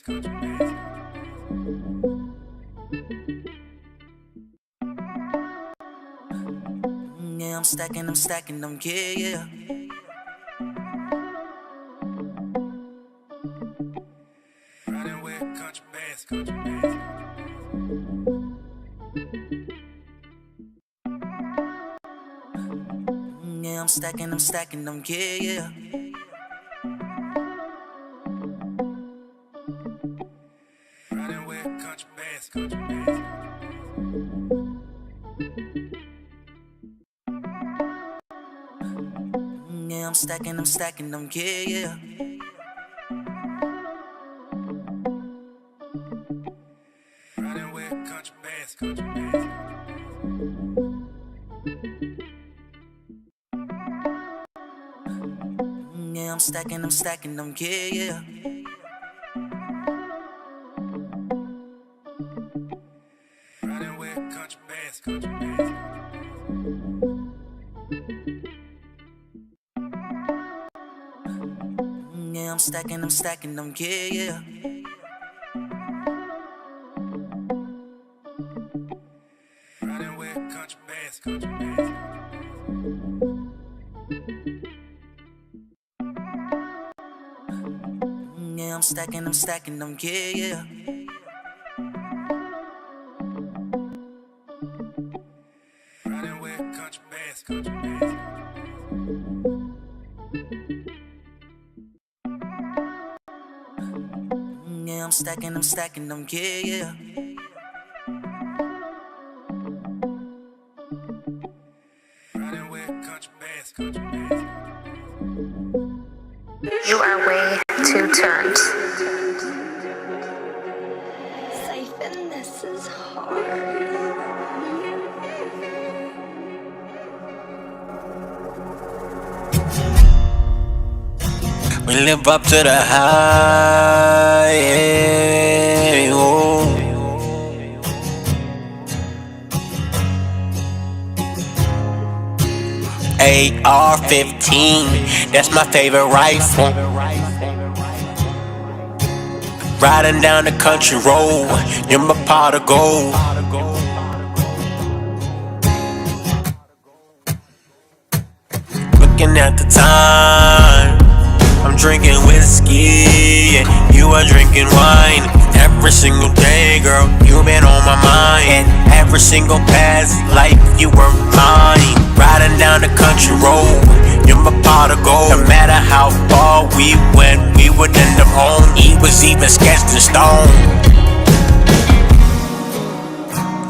Yeah, I'm stacking them, yeah, yeah. Riding with country bass, Yeah, I'm stacking them, yeah, yeah. Riding with country bass, Yeah, I'm stacking them, yeah, yeah. Riding with country bass, Yeah, I'm stacking them, yeah, yeah. Riding with country bass, Yeah, I'm stacking them, yeah, yeah. Riding with country bass, Yeah, I'm stacking them, yeah, yeah. Riding with country bass, Yeah, I'm stacking them, yeah, yeah. Riding with country bass, You are way too turned. Siphon, this is hard. We live up to the high, oh. AR-15, that's my favorite rifle. Riding down the country road, you're my pot of gold. Looking at the time, I'm drinking whiskey, and you are drinking wine. Every single day, girl, you've been on my mind. And every single past life, you were mine. Riding down the country road, you're my pot of gold. No matter how far we went, we would end up home. He was even sketched in stone.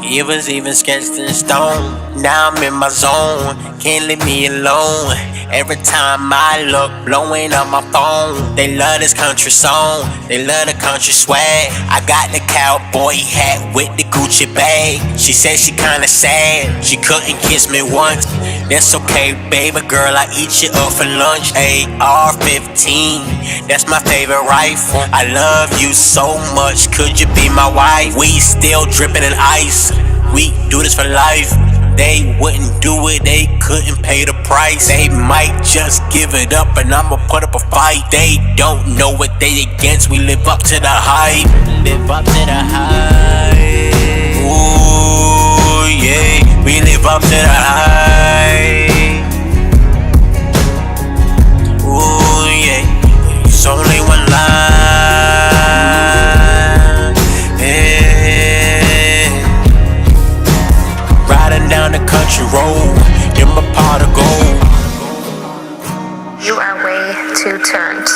It was even sketched in stone. Now I'm in my zone, can't leave me alone. Every time I look, blowing up my phone. They love this country song, they love the country swag. I got the cowboy hat with the Gucci bag. She said she kinda sad, she couldn't kiss me once. That's okay, baby girl, I eat you up for lunch. AR-15, that's my favorite rifle. I love you so much, could you be my wife? We still dripping in ice, we do this for life. They wouldn't do it, they couldn't pay the price. They might just give it up and I'ma put up a fight. They don't know what they against, we live up to the hype. Live up to the hype. Ooh, yeah, we live up to the hype. Ooh, yeah, it's only one line. Yeah. Riding down the country road, you're my pot of gold. You are way too turned.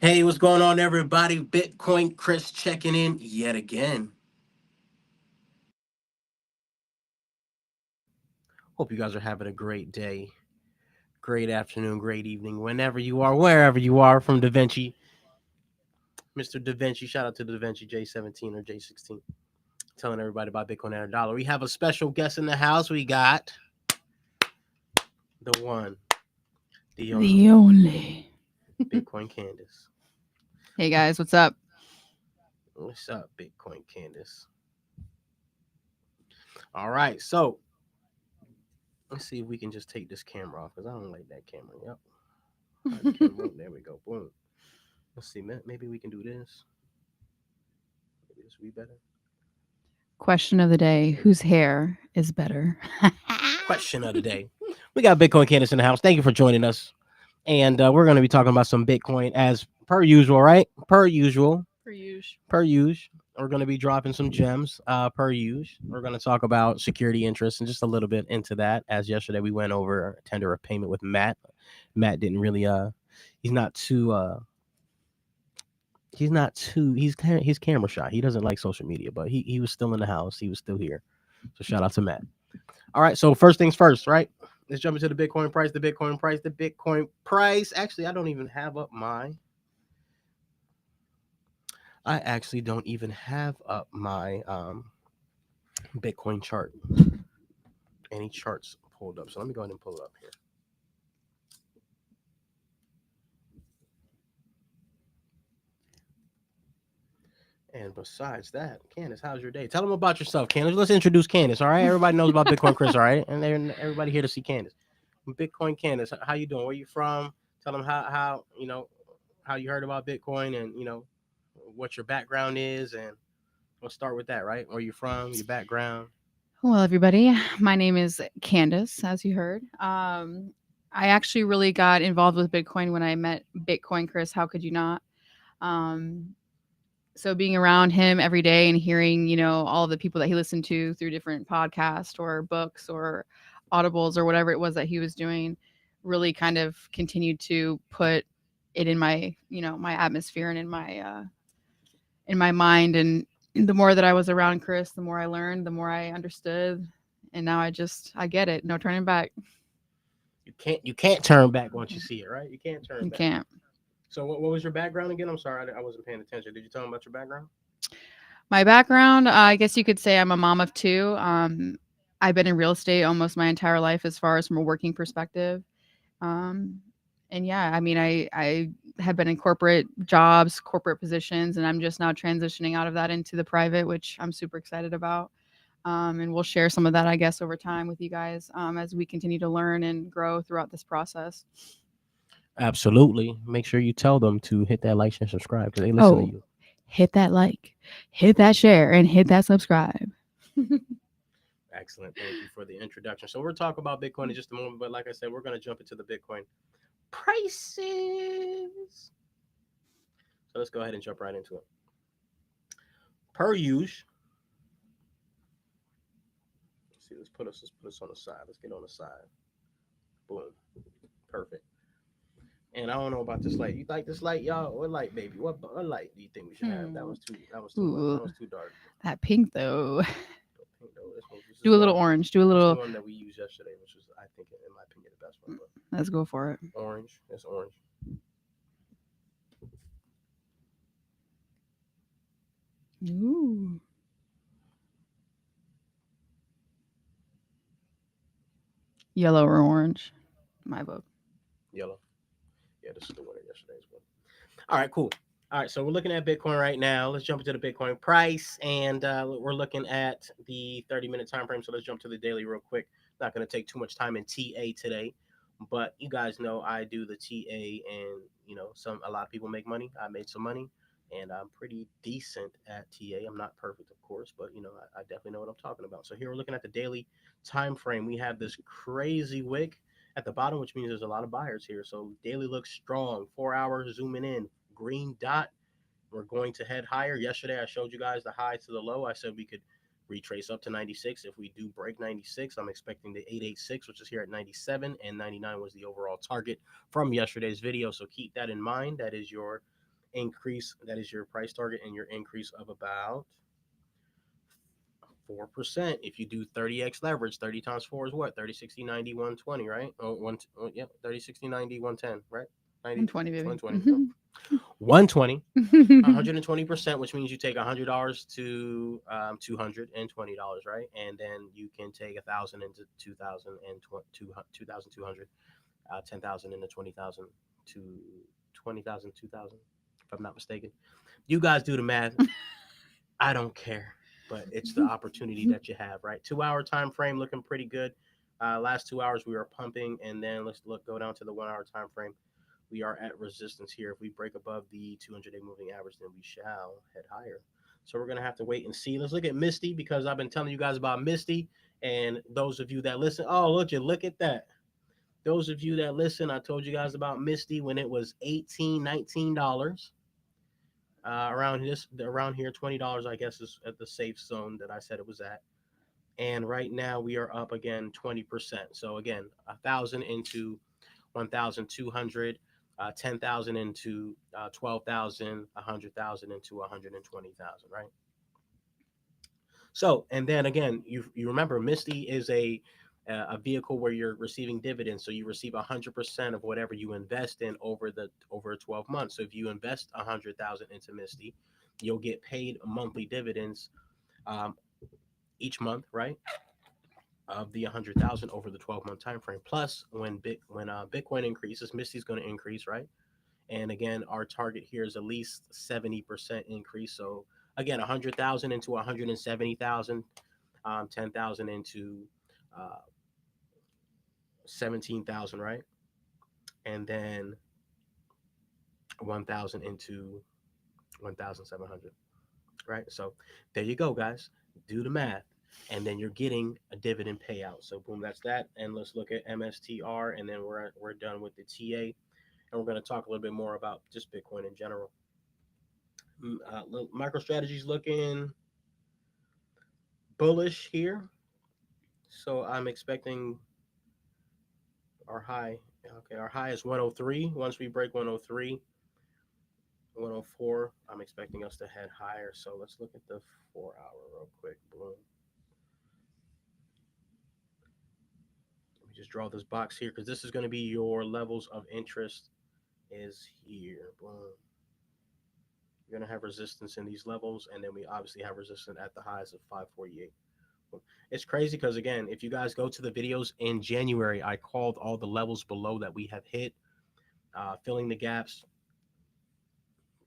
Hey, what's going on, everybody? Bitcoin Chris checking in yet again. Hope you guys are having a great day, great afternoon, great evening, whenever you are, wherever you are from Da Vinci. Mr. Da Vinci, shout out to Da Vinci J17 or J16, telling everybody about Bitcoin at a dollar. We have a special guest in the house. We got the one, the only, The only. Bitcoin Candace. Hey guys, what's up? What's up, Bitcoin Candace? All right, so let's see if we can just take this camera off because I don't like that camera. Yep. There we go. Boom. Let's see. Maybe we can do this. Maybe this will be better. Question of the day: whose hair is better? Question of the day. We got Bitcoin Candace in the house. Thank you for joining us. And we're going to be talking about some Bitcoin as per usual, right? Per usual. We're going to be dropping some gems per usual. We're going to talk about security interests and just a little bit into that. As yesterday we went over tender of payment with Matt. Matt didn't really he's not too he's camera shy. He doesn't like social media, but he was still in the house. He was still here. So shout out to Matt. All right, so first things first, right? Let's jump into the Bitcoin price. The Bitcoin price. Actually, I don't even have up my Bitcoin chart. Any charts pulled up. So let me go ahead and pull it up here. And besides that, Candace, how's your day? Tell them about yourself, Candace. Let's introduce Candace, all right? Everybody knows about Bitcoin Chris, all right? And then everybody here to see Candace. Bitcoin Candace, how you doing? Where you from? Tell them how how you heard about Bitcoin and what your background is, and we'll start with that, right? Where you from, your background. Well, everybody, my name is Candace, as you heard. I actually really got involved with Bitcoin when I met Bitcoin Chris. How could you not? So being around him every day and hearing, all of the people that he listened to through different podcasts or books or audibles or whatever it was that he was doing, really kind of continued to put it in my, my atmosphere and in my mind. And the more that I was around Chris, the more I learned, the more I understood, and now I get it. No turning back. You can't turn back once you see it, right? You can't turn You back. can't. So what was your background again? I'm sorry, I wasn't paying attention. Did you tell them about your background? My background, I guess you could say I'm a mom of two. I've been in real estate almost my entire life as far as from a working perspective. And yeah, I mean, I have been in corporate jobs, corporate positions, and I'm just now transitioning out of that into the private, which I'm super excited about. And we'll share some of that, I guess, over time with you guys as we continue to learn and grow throughout this process. Absolutely. Make sure you tell them to hit that like and subscribe because they listen to you. Hit that like, hit that share, and hit that subscribe. Excellent. Thank you for the introduction. So we'll talk about Bitcoin in just a moment, but like I said, we're going to jump into the Bitcoin prices. So let's go ahead and jump right into it. Per usual. Let's see. Let's put us on the side. Let's get on the side. Boom. Perfect. And I don't know about this light. You like this light, y'all? What light, baby? What light do you think we should have? That was too much. That was too dark. That pink though. This Do a little orange. Do a little. The one that we used yesterday, which was, I think, in my opinion, the best one. But let's go for it. Orange. That's orange. Ooh. Yellow or orange? My vote. Yellow. Yeah, this is the winner yesterday's one. All right, cool. All right, so we're looking at Bitcoin right now. Let's jump into the Bitcoin price, and we're looking at the 30-minute time frame. So let's jump to the daily real quick. Not going to take too much time in TA today, but you guys know I do the TA, and a lot of people make money. I made some money, and I'm pretty decent at TA. I'm not perfect, of course, but I definitely know what I'm talking about. So here we're looking at the daily time frame. We have this crazy wick at the bottom, which means there's a lot of buyers here. So daily looks strong. 4 hours zooming in. Green dot. We're going to head higher. Yesterday, I showed you guys the high to the low. I said we could retrace up to 96. If we do break 96, I'm expecting the 886, which is here at 97, and 99 was the overall target from yesterday's video. So keep that in mind. That is your increase, that is your price target, and your increase of about 4%. If you do 30x leverage, 30 times 4 is what? 30, 60, 90, 120, right? Oh, yeah, 30, 60, 90, 110, right? 90, 120, baby. 120. Oh, 120, 120%, which means you take $100 to $220, right? And then you can take 1,000 into 2,000 and 2,200, 10,000 into 20,000 to 20,000, 2,000, if I'm not mistaken. You guys do the math. I don't care, but it's the opportunity that you have, right? 2 hour time frame looking pretty good. Last 2 hours we were pumping, and then let's go down to the 1 hour time frame. We are at resistance here. If we break above the 200-day moving average, then we shall head higher. So we're gonna have to wait and see. Let's look at Misty, because I've been telling you guys about Misty, and those of you that listen, oh look at that. Those of you that listen, I told you guys about Misty when it was $18, $19. Around here, $20, I guess, is at the safe zone that I said it was at. And right now we are up again 20%. So again, 1,000 into 1,200, 10,000 into 12,000, 100,000 into 120,000, right? So, and then again, you remember Misty is a vehicle where you're receiving dividends. So you receive 100% of whatever you invest in over 12 months. So if you invest 100,000 into Misty, you'll get paid monthly dividends um, each month, right? Of the 100,000 over the 12-month time frame. Plus, when Bitcoin increases, Misty's going to increase, right? And again, our target here is at least 70% increase. So again, 100,000 into 170,000, 10,000 into uh, 17,000, right? And then 1,000 into 1,700, right? So there you go, guys. Do the math, and then you're getting a dividend payout. So boom, that's that. And let's look at MSTR, and then we're done with the TA, and we're going to talk a little bit more about just Bitcoin in general. MicroStrategy's looking bullish here, so I'm expecting our high. Okay, our high is 103. Once we break 103, 104, I'm expecting us to head higher. So let's look at the 4 hour real quick. Boom. Let me just draw this box here, because this is going to be your levels of interest is here. Boom. You're going to have resistance in these levels, and then we obviously have resistance at the highs of 548. It's crazy because, again, if you guys go to the videos in January, I called all the levels below that we have hit, filling the gaps,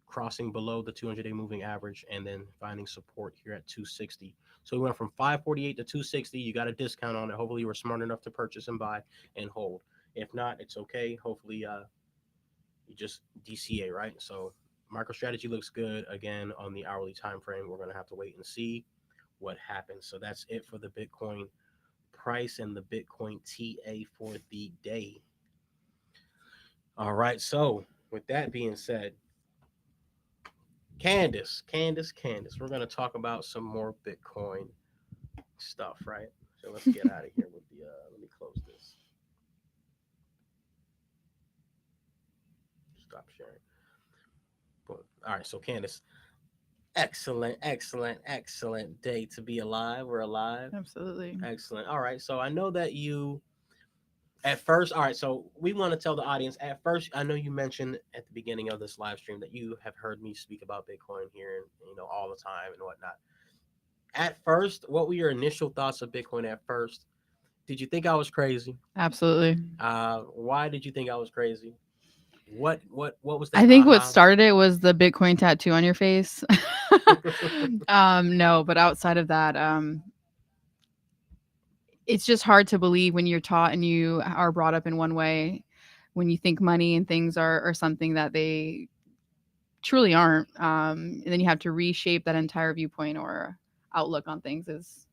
crossing below the 200-day moving average, and then finding support here at 260. So we went from 548 to 260. You got a discount on it. Hopefully you were smart enough to purchase and buy and hold. If not, it's okay. Hopefully you just DCA, right? So MicroStrategy looks good. Again, on the hourly time frame, we're going to have to wait and see what happens. So that's it for the Bitcoin price and the Bitcoin TA for the day. All right. So with that being said, Candace, we're going to talk about some more Bitcoin stuff, right? So let's get out of here with the, let me close this. Stop sharing. Boom. All right. So Candace, excellent day to be alive. We're alive. Absolutely. Excellent. All right. So I know that you, at first, all right. So we want to tell the audience, at first, I know you mentioned at the beginning of this live stream that you have heard me speak about Bitcoin here, all the time and whatnot. At first, what were your initial thoughts of Bitcoin at first? Did you think I was crazy? Absolutely. Why did you think I was crazy? What was that? I think what started it was the Bitcoin tattoo on your face. No, but outside of that, it's just hard to believe when you're taught and you are brought up in one way, when you think money and things are something that they truly aren't. And then you have to reshape that entire viewpoint or outlook on things is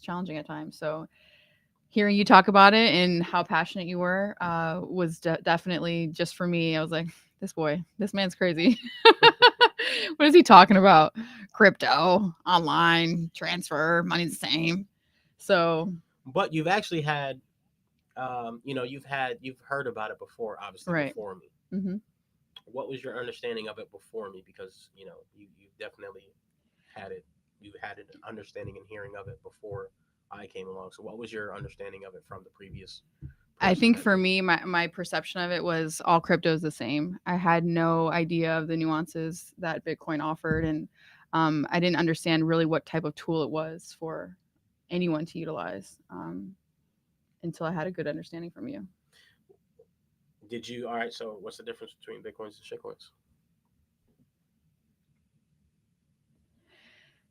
challenging at times. So hearing you talk about it and how passionate you were was definitely just for me. I was like, this man's crazy. What is he talking about? Crypto, online, transfer, money's the same. So, but you've actually had, you've heard about it before, obviously, right. before me. Mm-hmm. what was your understanding of it before me? Because you definitely had it. You had an understanding and hearing of it before I came along. So what was your understanding of it from the previous I person think that for did? me, my perception of it was all crypto is the same. I had no idea of the nuances that Bitcoin offered, and I didn't understand really what type of tool it was for anyone to utilize until I had a good understanding from you. Did you? All right. So what's the difference between bitcoins and shitcoins?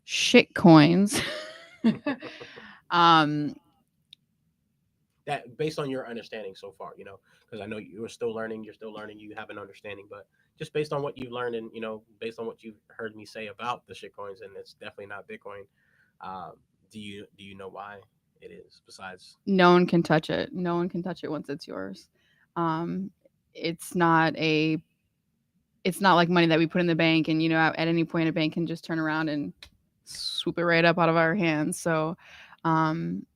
Shit coins. um, That based on your understanding so far, because I know you're still learning. You're still learning. You have an understanding, but just based on what you've learned and based on what you've heard me say about the shitcoins, and it's definitely not Bitcoin. Um, do you know why it is? Besides, no one can touch it. No one can touch it once it's yours. Um, it's not a. It's not like money that we put in the bank, and at any point a bank can just turn around and swoop it right up out of our hands. So, um,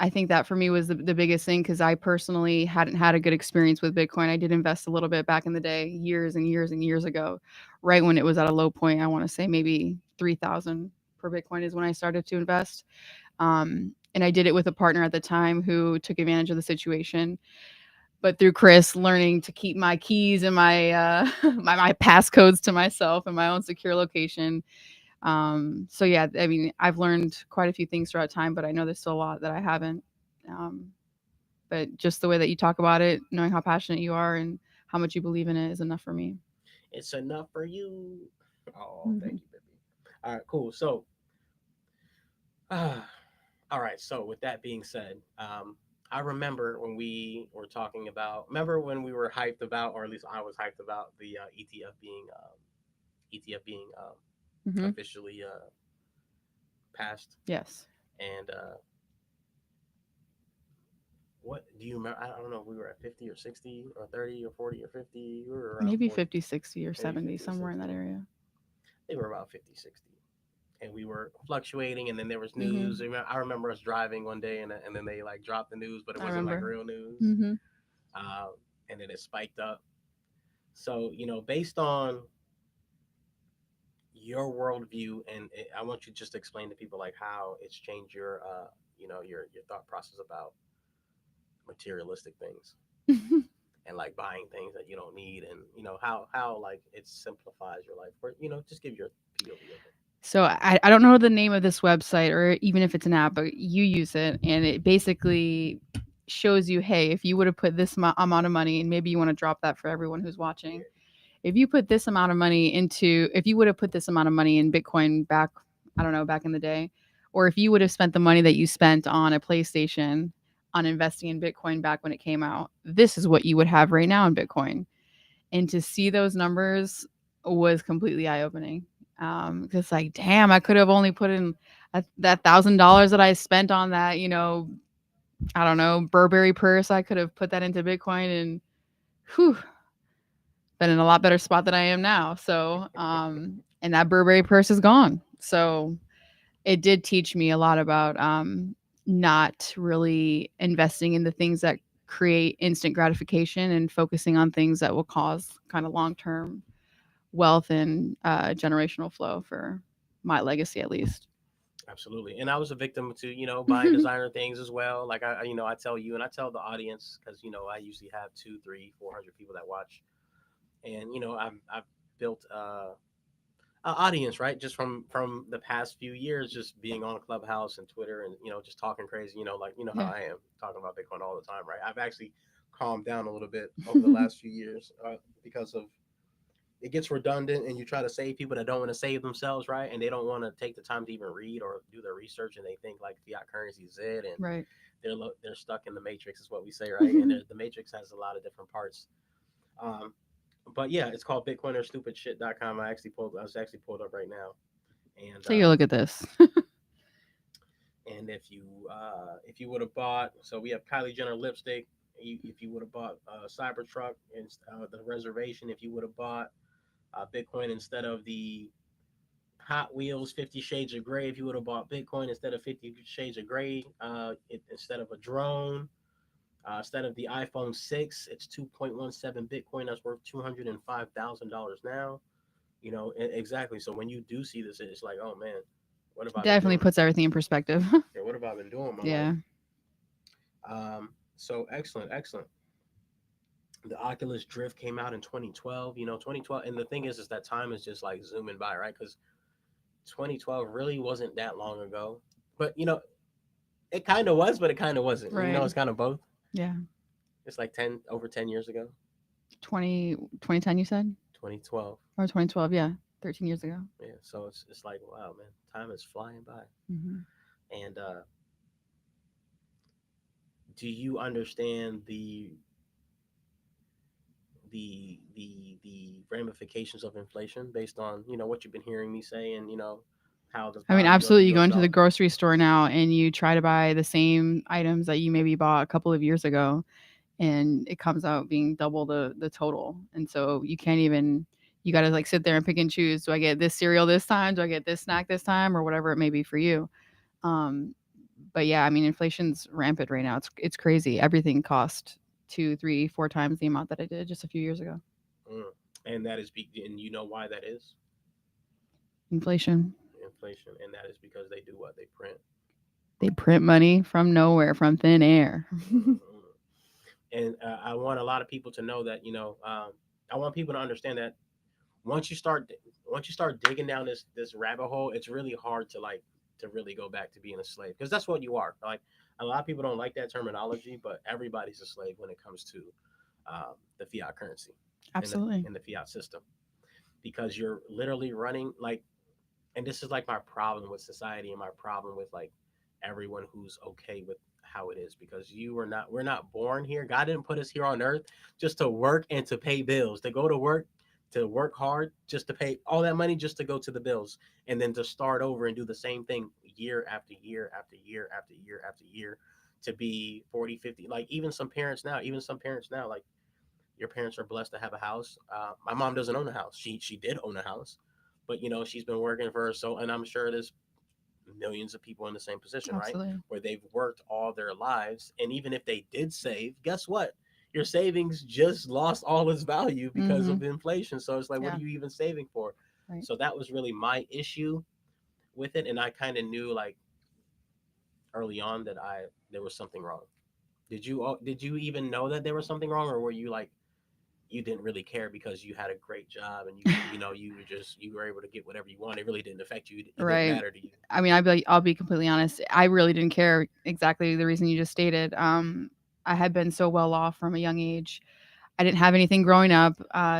I think that for me was the biggest thing because I personally hadn't had a good experience with Bitcoin. I did invest a little bit back in the day, years and years and years ago, right when it was at a low point. I want to say maybe 3,000 per Bitcoin is when I started to invest. And I did it with a partner at the time who took advantage of the situation. But through Chris, learning to keep my keys and my my passcodes to myself and my own secure location. So yeah, I mean, I've learned quite a few things throughout time, but I know there's still a lot that I haven't. Um, but just the way that you talk about it, knowing how passionate you are and how much you believe in it is enough for me. it's enough for you. Oh, thank Mhm. you, baby. All right, cool. So, all right. So, with that being said, I remember when we were talking about. Remember when we were hyped about, or at least I was hyped about the ETF being Mhm. officially passed, Yes. and what do you remember? I don't know if we were at 50 or 60 or 30 or 40 or 50. We were around Maybe 40, 50, 60, or maybe 70, 50 or somewhere in that 60. area. They were about 50, 60. And we were fluctuating, and then there was news. Mhm. I remember us driving one day, and then they like dropped the news, but it I wasn't like remember. real news. Mhm. Um, and then it spiked up. So, based on your worldview, and I want you to just explain to people like how it's changed your thought process about materialistic things and like buying things that you don't need, and how like it simplifies your life. Or just give your POV of it. So I don't know the name of this website or even if it's an app, but you use it and it basically shows you, hey, if you would have put this amount of money, and maybe you want to drop that for everyone who's watching. Yeah. If you put this amount of money into, if you would have put this amount of money in Bitcoin back, I don't know, back in the day, or if you would have spent the money that you spent on a PlayStation on investing in Bitcoin back when it came out, this is what you would have right now in Bitcoin. And to see those numbers was completely eye opening. Cause like, damn, I could have only put in that $1,000 that I spent on that, I don't know, Burberry purse. I could have put that into Bitcoin and whew, been in a lot better spot than I am now. So, and that Burberry purse is gone. So it did teach me a lot about not really investing in the things that create instant gratification and focusing on things that will cause kind of long term wealth and generational flow for my legacy, at least. Absolutely. And I was a victim to, buying designer things as well. Like I tell you and I tell the audience because, I usually have 2, 3, 400 people that watch. And, I've built an audience, right? Just from the past few years, just being on Clubhouse and Twitter and, just talking crazy, like, how Yeah. I am talking about Bitcoin all the time, right? I've actually calmed down a little bit over the last few years because of it gets redundant and you try to save people that don't want to save themselves, right? And they don't want to take the time to even read or do their research, and they think like fiat currency is it, and Right. they're stuck in the matrix, is what we say, right? And the matrix has a lot of different parts. Um, but yeah, it's called bitcoinerstupidshit.com. I was actually pulled up right now, and Take a look at this. if you would have bought, so we have Kylie Jenner lipstick. If you would have bought Cybertruck and the reservation, if you would have bought Bitcoin instead of the Hot Wheels 50 Shades of Grey, if you would have bought Bitcoin instead of 50 Shades of Grey, instead of a drone, Instead of the iPhone 6, it's 2.17 Bitcoin. That's worth $205,000 now. Exactly. So when you do see this, it's like, oh man, what have I been Definitely doing? puts everything in perspective. Yeah, what have I been doing with my life? Yeah. So excellent, excellent. The Oculus Drift came out in 2012. 2012, and the thing is that time is just like zooming by, right? Because 2012 really wasn't that long ago, but it kind of was, but it kind of wasn't. Right. It's kind of both. Yeah. It's like over 10 years ago. 2010 you said? 2012. Or 2012, yeah. 13 years ago. Yeah, so it's like, wow, man, time is flying by. Hmm. And do you understand the ramifications of inflation based on what you've been hearing me say, and how the I mean, value of the absolutely. You go US into the dollar? grocery store now and you try to buy the same items that you maybe bought a couple of years ago, and it comes out being double the total. And so you can't even, you got to like sit there and pick and choose. Do I get this cereal this time? Do I get this snack this time? Or whatever it may be for you. Um, but yeah, I mean, inflation's rampant right now. It's crazy. Everything cost two, three, four times the amount that it did just a few years ago. Mm. And that is and you know why that is? Inflation. Inflation. And that is because they do what? They print. They print money from nowhere, from thin air. Mhm. And I want a lot of people to know that I want people to understand that once you start digging down this rabbit hole, it's really hard to really go back to being a slave, because that's what you are. Like, a lot of people don't like that terminology, but everybody's a slave when it comes to the fiat currency and Absolutely. the fiat system, because you're literally running like, and this is like my problem with society and my problem with like everyone who's okay with how it is, because we're not born here. God didn't put us here on earth just to work and to pay bills, to go to work hard, just to pay all that money just to go to the bills, and then to start over and do the same thing year after year after year after year after year, to be 40, 50. Like, even some parents now, like, your parents are blessed to have a house. My mom doesn't own a house. She did own a house, but she's been working for her. So, and I'm sure there's millions of people in the same position, right? Absolutely. Where they've worked all their lives, and even if they did save, guess what? Your savings just lost all its value because Hmm. of inflation. So it's like, what Yeah. are you even saving for? Right. So that was really my issue with it, and I kind of knew, like, early on that I there was something wrong. Did you even know that there was something wrong, or were you like, you didn't really care because you had a great job and you were able to get whatever you wanted? It really didn't affect you. It didn't Right. matter to you. I mean, I'll be completely honest. I really didn't care exactly the reason you just stated. I had been so well off from a young age. I didn't have anything growing up,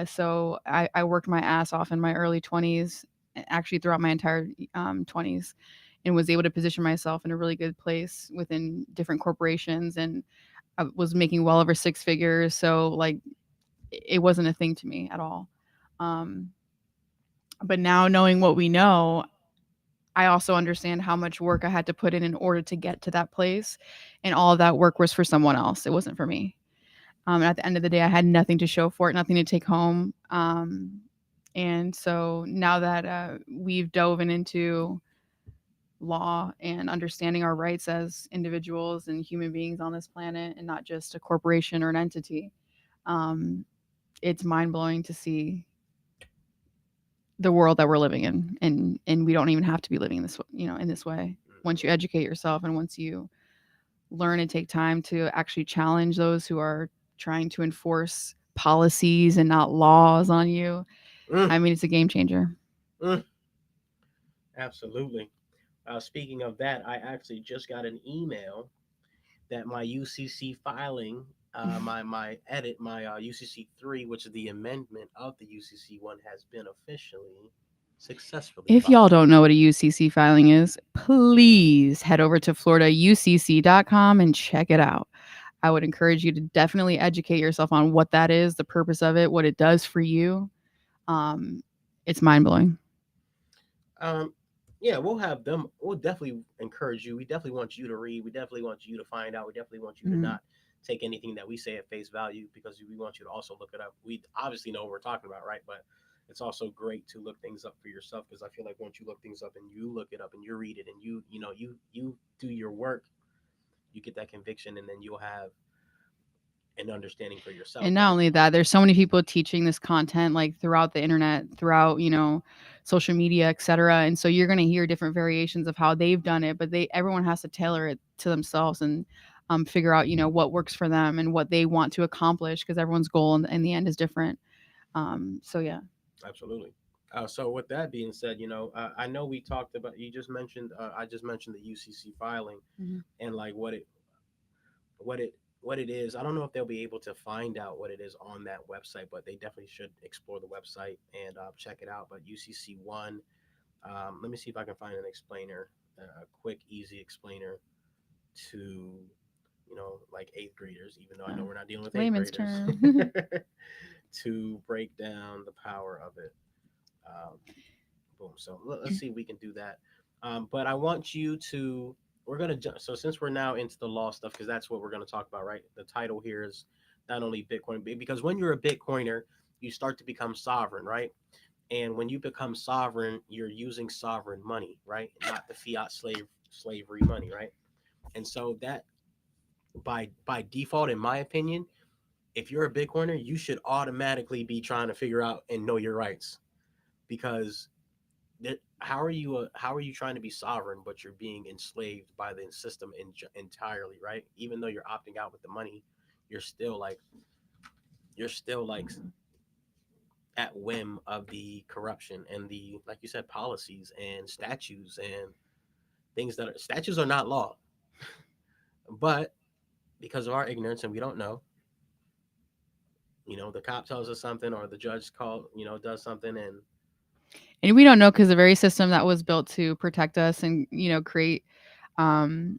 so I worked my ass off in my early 20s, actually throughout my entire 20s, and was able to position myself in a really good place within different corporations, and I was making well over six figures. So like, it wasn't a thing to me at all. Um, but now knowing what we know, I also understand how much work I had to put in order to get to that place, and all of that work was for someone else. It wasn't for me. And at the end of the day, I had nothing to show for it, nothing to take home. And so now that we've dove into law and understanding our rights as individuals and human beings on this planet, and not just a corporation or an entity, um, it's mind blowing to see the world that we're living in, and we don't even have to be living in this, in this way. Once you educate yourself, and once you learn and take time to actually challenge those who are trying to enforce policies and not laws on you, Mm, I mean, it's a game changer. mm, absolutely. Speaking of that, I actually just got an email that my UCC filing, my UCC 3, which is the amendment of the UCC 1, has been officially successfully If y'all filed. don't know what a UCC filing is, please head over to floridaucc.com and check it out. I would encourage you to definitely educate yourself on what that is, the purpose of it, what it does for you. Um, it's mind blowing. Um, yeah, we'll have them. We'll definitely encourage you. We definitely want you to read. We definitely want you to find out. We definitely want you to Mhm. not take anything that we say at face value, because we want you to also look it up. We obviously know what we're talking about, right? But it's also great to look things up for yourself, because I feel like once you look things up and you look it up and you read it and you do your work, you get that conviction, and then you'll have and understanding for yourself. And not Right? only that, there's so many people teaching this content like throughout the internet, throughout, social media, etc. And so you're going to hear different variations of how they've done it, but everyone has to tailor it to themselves and figure out, what works for them and what they want to accomplish because everyone's goal in the end is different. So yeah. Absolutely. So with that being said, I know we talked about. You just mentioned. I just mentioned the UCC filing Mhm. and like what it what it is. I don't know if they'll be able to find out what it is on that website, but they definitely should explore the website and check it out. But UCC one. Let me see if I can find an explainer, a quick, easy explainer to like eighth graders. Even though I know we're not dealing with eighth Layman's graders, term. to break down the power of it. Um, Boom. So let's see if we can do that. But I want you to. We're gonna so since we're now into the law stuff because that's what we're gonna talk about, right? The title here is not only Bitcoin, because when you're a Bitcoiner, you start to become sovereign, right? And when you become sovereign, you're using sovereign money, right? Not the fiat slavery money, right? And so that by default, in my opinion, if you're a Bitcoiner, you should automatically be trying to figure out and know your rights because how are you trying to be sovereign but you're being enslaved by the system entirely, right? Even though you're opting out with the money, you're still like you're still like at whim of the corruption and the, like you said, policies and statutes and things that statutes are not law, but because of our ignorance and we don't know, the cop tells us something or the judge does something And we don't know because the very system that was built to protect us and create um,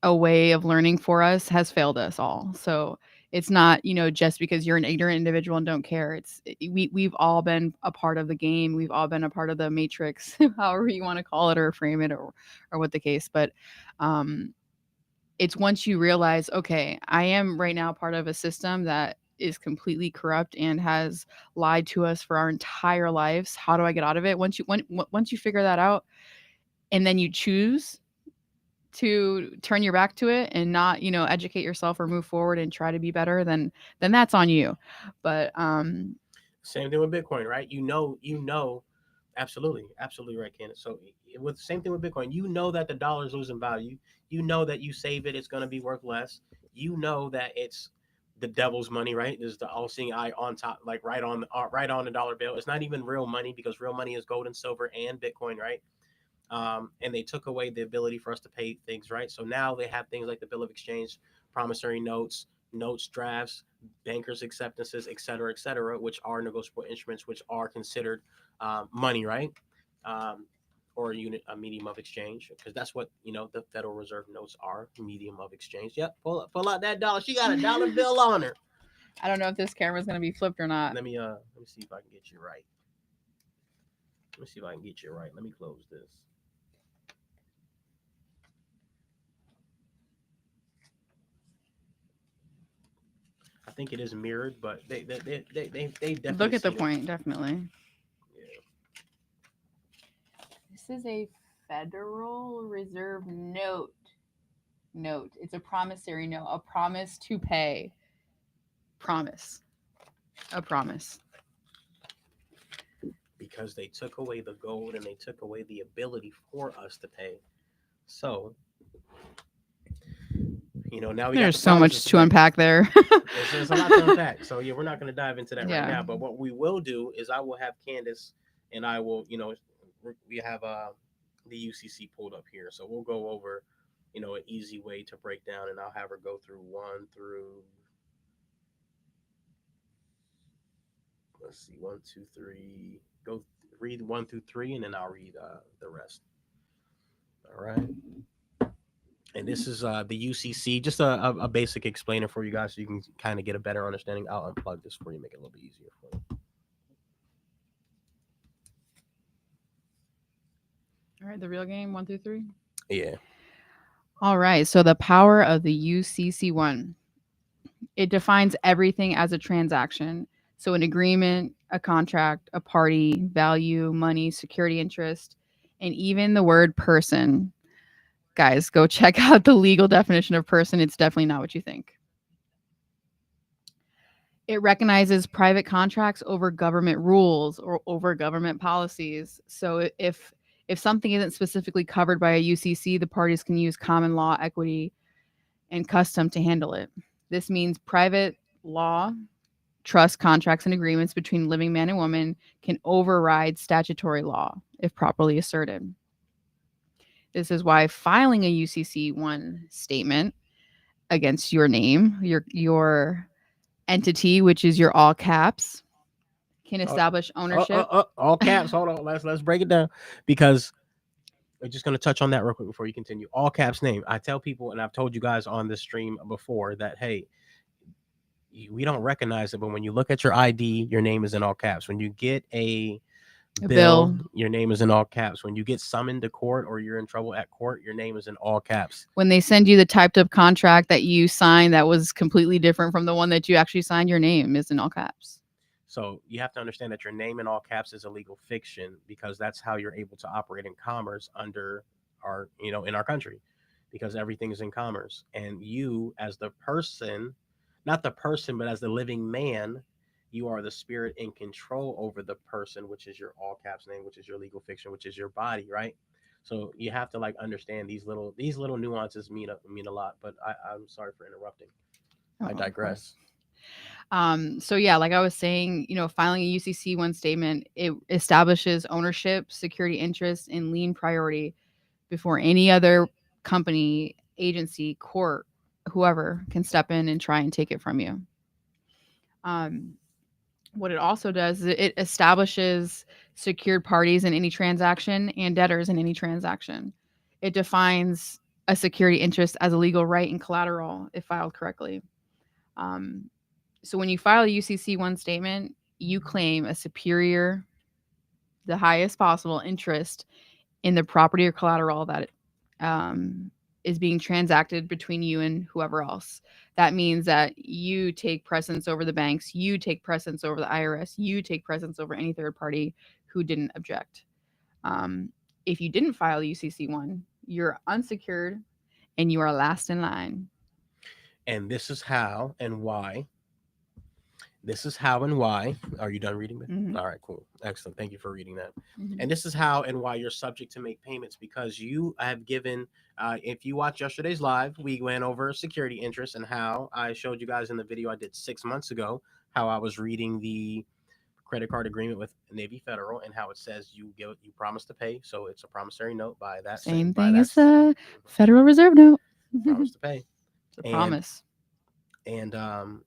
a way of learning for us has failed us all. So it's not just because you're an ignorant individual and don't care. We've all been a part of the game. We've all been a part of the matrix, however you want to call it or frame it or what the case. But um, it's once you realize, okay, I am right now part of a system that is completely corrupt and has lied to us for our entire lives. How do I get out of it? Once you figure that out, and then you choose to turn your back to it and not, educate yourself or move forward and try to be better, then that's on you. But same thing with Bitcoin, right? Absolutely right, Candace. So with the same thing with Bitcoin, that the dollar is losing value. That you save it, it's going to be worth less. That it's the devil's money, right? There's the all-seeing eye on top, like right on the dollar bill. It's not even real money because real money is gold and silver and Bitcoin, right? And they took away the ability for us to pay things, right? So now they have things like the bill of exchange, promissory notes, drafts, bankers' acceptances, et cetera, which are negotiable instruments, which are considered money, right? Um, or a medium of exchange, because that's what the Federal Reserve notes are, medium of exchange. Yep, pull out that dollar. She got a dollar bill on her. I don't know if this camera's going to be flipped or not. Let me see if I can get you right. Let me close this. I think it is mirrored, but they definitely Look at the seen it. point, definitely. Yeah. This is a Federal Reserve note. It's a promissory note, a promise to pay. A promise. Because they took away the gold and they took away the ability for us to pay. So, now we got There's so much to unpack there. There's a lot to unpack. So yeah, we're not going to dive into that right Yeah. now. But what we will do is I will have Candace and I will, we have the UCC pulled up here, so we'll go over, an easy way to break down, and I'll have her go through 1 through. Let's see, 1, 2, 3. Go read 1 through 3, and then I'll read the rest. All right. And this is the UCC, just a basic explainer for you guys so you can kind of get a better understanding. I'll unplug this for you, make it a little bit easier for you. All right, the real game, 1 through 3. Yeah. All right, so the power of the UCC1. It defines everything as a transaction. So an agreement, a contract, a party, value, money, security interest, and even the word person. Guys, go check out the legal definition of person. It's definitely not what you think. It recognizes private contracts over government rules or over government policies. So if something isn't specifically covered by a UCC, the parties can use common law, equity, and custom to handle it. This means private law, trust contracts, and agreements between living man and woman can override statutory law if properly asserted. This is why filing a UCC 1 statement against your name, your entity, which is your all caps, can establish ownership. All caps. Hold on. Let's break it down because we're just going to touch on that real quick before you continue. All caps name. I tell people, and I've told you guys on this stream before that, hey, we don't recognize it, but when you look at your ID, your name is in all caps. When you get a bill, your name is in all caps. When you get summoned to court or you're in trouble at court, your name is in all caps. When they send you the typed up contract that you signed that was completely different from the one that you actually signed, your name is in all caps. So you have to understand that your name in all caps is a legal fiction because that's how you're able to operate in commerce under our, in our country, because everything is in commerce. And you, as the person, not the person, but as the living man, you are the spirit in control over the person, which is your all caps name, which is your legal fiction, which is your body, right? So you have to understand these little nuances mean a lot. But I'm sorry for interrupting. I digress. So yeah, like I was saying, filing a UCC 1 statement, it establishes ownership, security interest, and lien priority before any other company, agency, court, whoever can step in and try and take it from you. What it also does is it establishes secured parties in any transaction and debtors in any transaction. It defines a security interest as a legal right and collateral if filed correctly. So when you file a UCC 1 statement, you claim a superior, the highest possible interest in the property or collateral that is being transacted between you and whoever else. That means that you take precedence over the banks, you take precedence over the IRS, you take precedence over any third party who didn't object. If you didn't file UCC 1, you're unsecured and you are last in line. And this is how and why. This is how and why. Are you done reading that? Mm-hmm. All right, cool. Excellent. Thank you for reading that. Mm-hmm. And this is how and why you're subject to make payments because you have given, if you watch yesterday's live, we went over security interest and how I showed you guys in the video I did 6 months ago, how I was reading the credit card agreement with Navy Federal and how it says you promise to pay. So it's a promissory note by that same thing as the Federal Reserve note. Promise to pay. It's a promise. And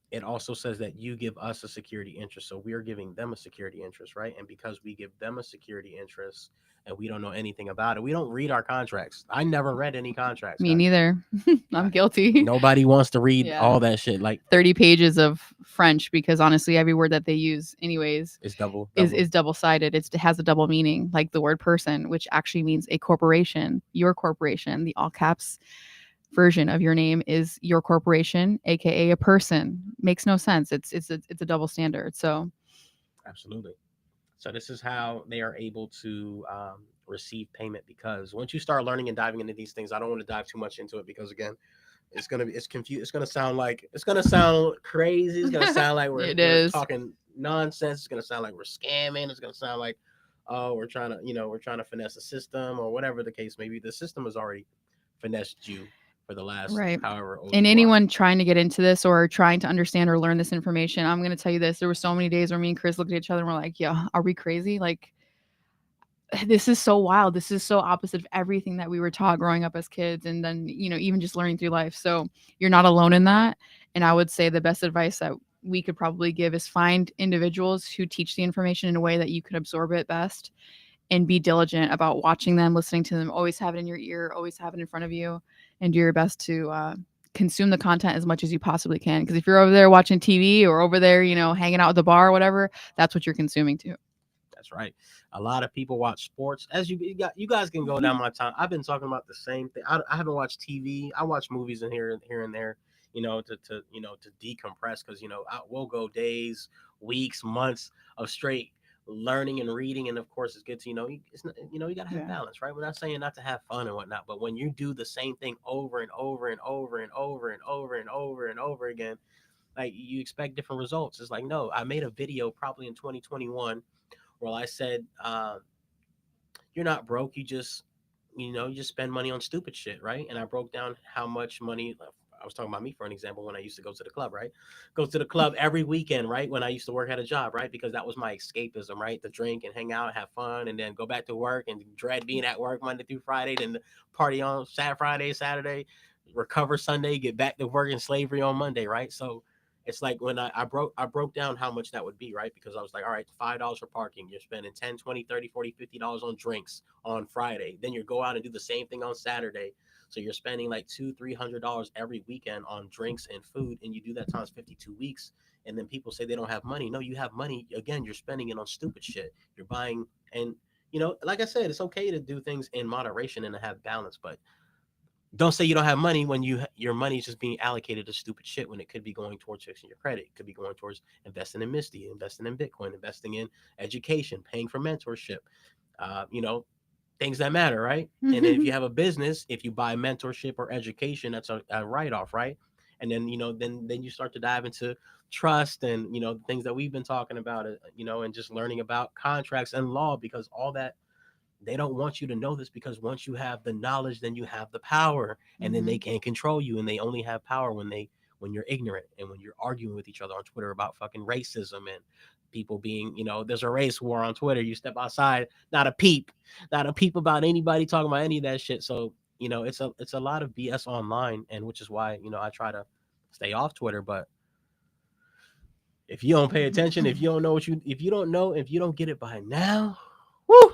it also says that you give us a security interest. So we're giving them a security interest, right? And because we give them a security interest and we don't know anything about it, we don't read our contracts. I never read any contracts. Me neither. I'm guilty. Nobody wants to read all that shit. Like 30 pages of French because honestly, every word that they use anyways is double-sided. It has a double meaning, like the word person, which actually means a corporation, your corporation, the all caps version of your name is your corporation, aka a person. Makes no sense. It's a double standard. So absolutely. So this is how they are able to receive payment, because once you start learning and diving into these things, I don't want to dive too much into it because again, it's confused. It's gonna sound crazy. It's gonna sound like we're talking nonsense. It's gonna sound like we're scamming. It's gonna sound like, oh, we're trying to finesse a system or whatever the case may be. The system has already finessed you for the last however old. And anyone trying to get into this or trying to understand or learn this information, I'm going to tell you this. There were so many days where me and Chris looked at each other and we're like, yeah, are we crazy? Like, this is so wild. This is so opposite of everything that we were taught growing up as kids. And then, even just learning through life. So you're not alone in that. And I would say the best advice that we could probably give is find individuals who teach the information in a way that you can absorb it best and be diligent about watching them, listening to them, always have it in your ear, always have it in front of you, and do your best to consume the content as much as you possibly can. Because if you're over there watching TV or over there, hanging out at the bar or whatever, that's what you're consuming too. That's right. A lot of people watch sports. As you guys can go down my time. I've been talking about the same thing. I haven't watched TV. I watch movies in here and there, to decompress because we'll go days, weeks, months of straight learning and reading, and of course it's good to you gotta have balance, right? We're not saying not to have fun and whatnot, but when you do the same thing over and over and over and over and over and over and over and over again, Like you expect different results. It's like, no, I made a video probably in 2021 where I said, you're not broke. You just spend money on stupid shit, right? And I broke down how much money. I was talking about me for an example when I used to go to the club, right? Go to the club every weekend, right? When I used to work at a job, right? Because that was my escapism, right? To drink and hang out, have fun, and then go back to work and dread being at work Monday through Friday, then party on Friday, Saturday, recover Sunday, get back to work in slavery on Monday, right? So it's like when I broke down how much that would be, right? Because I was like, all right, $5 for parking. You're spending 10, 20, 30, 40, $50 on drinks on Friday. Then you go out and do the same thing on Saturday. So you're spending like $200-$300 every weekend on drinks and food, and you do that times 52 weeks. And then people say they don't have money. No, you have money. Again, you're spending it on stupid shit. You're buying, and like I said, it's okay to do things in moderation and to have balance, but don't say you don't have money when your money is just being allocated to stupid shit when it could be going towards fixing your credit. It could be going towards investing in Misty, investing in Bitcoin, investing in education, paying for mentorship. Uh, you know, Things that matter, right? And then if you have a business, if you buy mentorship or education, that's a write off, right? And then then you start to dive into trust and the things that we've been talking about, and just learning about contracts and law, because all that, they don't want you to know this, because once you have the knowledge, then you have the power, and then they can't control you, and they only have power when you're ignorant and when you're arguing with each other on Twitter about fucking racism and people being, there's a race war on Twitter. You step outside, not a peep about anybody talking about any of that shit. So, it's a lot of BS online, and which is why, I try to stay off Twitter. But if you don't pay attention, if you don't know if you don't know, if you don't get it by now, whoo,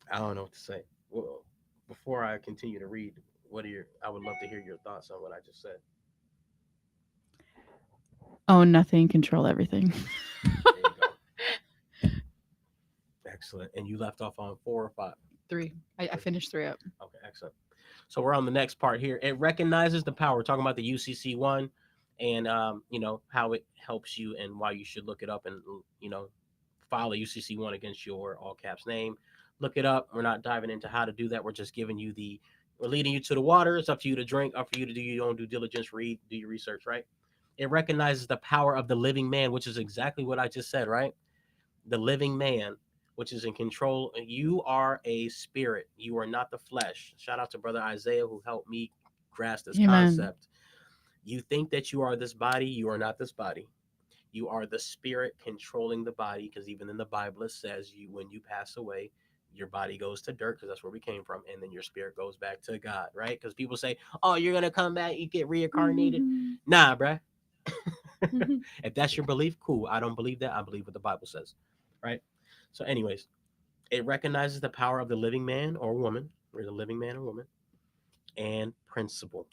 I don't know what to say. Well, before I continue to read, I would love to hear your thoughts on what I just said. Own nothing, control everything. There you go. Excellent. And you left off on 4 or 5. 3. I finished 3 up. Okay, excellent. So we're on the next part here. It recognizes the power. We're talking about the UCC one, and how it helps you and why you should look it up and file a UCC one against your all caps name. Look it up. We're not diving into how to do that. We're just giving you we're leading you to the water. It's up to you to drink, up for you to do your own due diligence, read, do your research, right? It recognizes the power of the living man, which is exactly what I just said, right? The living man, which is in control. You are a spirit. You are not the flesh. Shout out to Brother Isaiah who helped me grasp this Amen. concept. You think that you are this body. You are not this body. You are the spirit controlling the body, because even in the Bible it says when you pass away, your body goes to dirt, because that's where we came from, and then your spirit goes back to God, right? Because people say, oh, you're gonna come back, you get reincarnated. Nah, bruh. If that's your belief, cool. I don't believe that. I believe what the Bible says, right? So, anyways, it recognizes the power of the living man or woman, or the living man or woman, and principle.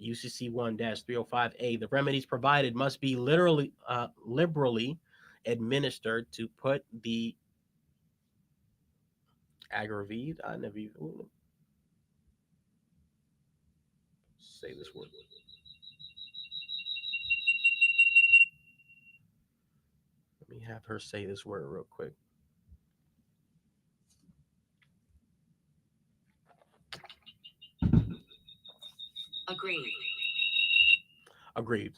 UCC 1-305A, the remedies provided must be liberally administered to put the aggraved. I never even say this word. Let me have her say this word real quick. Agreed. Agreed.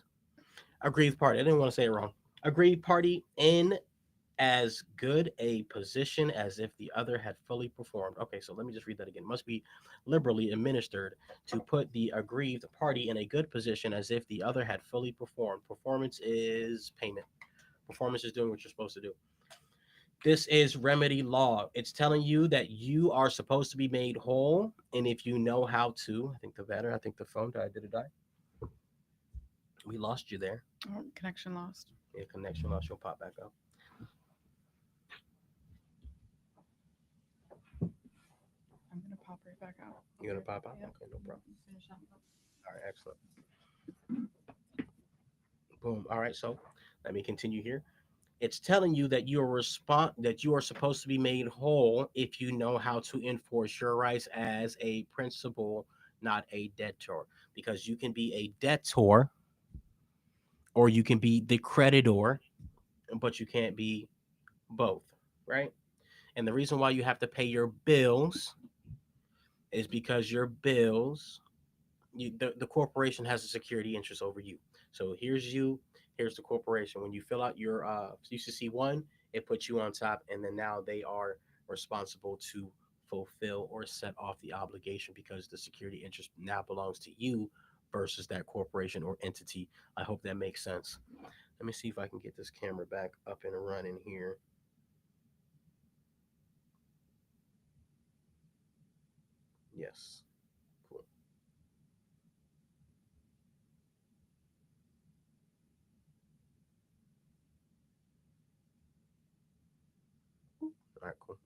Aggrieved party. I didn't want to say it wrong. Aggrieved party in as good a position as if the other had fully performed. Okay, so let me just read that again. Must be liberally administered to put the aggrieved party in a good position as if the other had fully performed. Performance is payment. Performance is doing what you're supposed to do. This is remedy law. It's telling you that you are supposed to be made whole, and if you know how to, I think the phone died. Did it die? We lost you there. Oh, connection lost. Yeah, connection lost. You'll pop back up. I'm gonna pop right back out. You're gonna pop out? Yep. Okay, no problem. Finish that up. All right, excellent. Boom. All right, so let me continue here. It's telling you that you are supposed to be made whole if you know how to enforce your rights as a principal, not a debtor. Because you can be a debtor or you can be the creditor, but you can't be both, right? And the reason why you have to pay your bills is because your bills the corporation has a security interest over you. So here's you, here's the corporation. When you fill out your UCC1, it puts you on top, and then now they are responsible to fulfill or set off the obligation because the security interest now belongs to you versus that corporation or entity. I hope that makes sense. Let me see if I can get this camera back up and running here. Yes. Cool. All right, cool.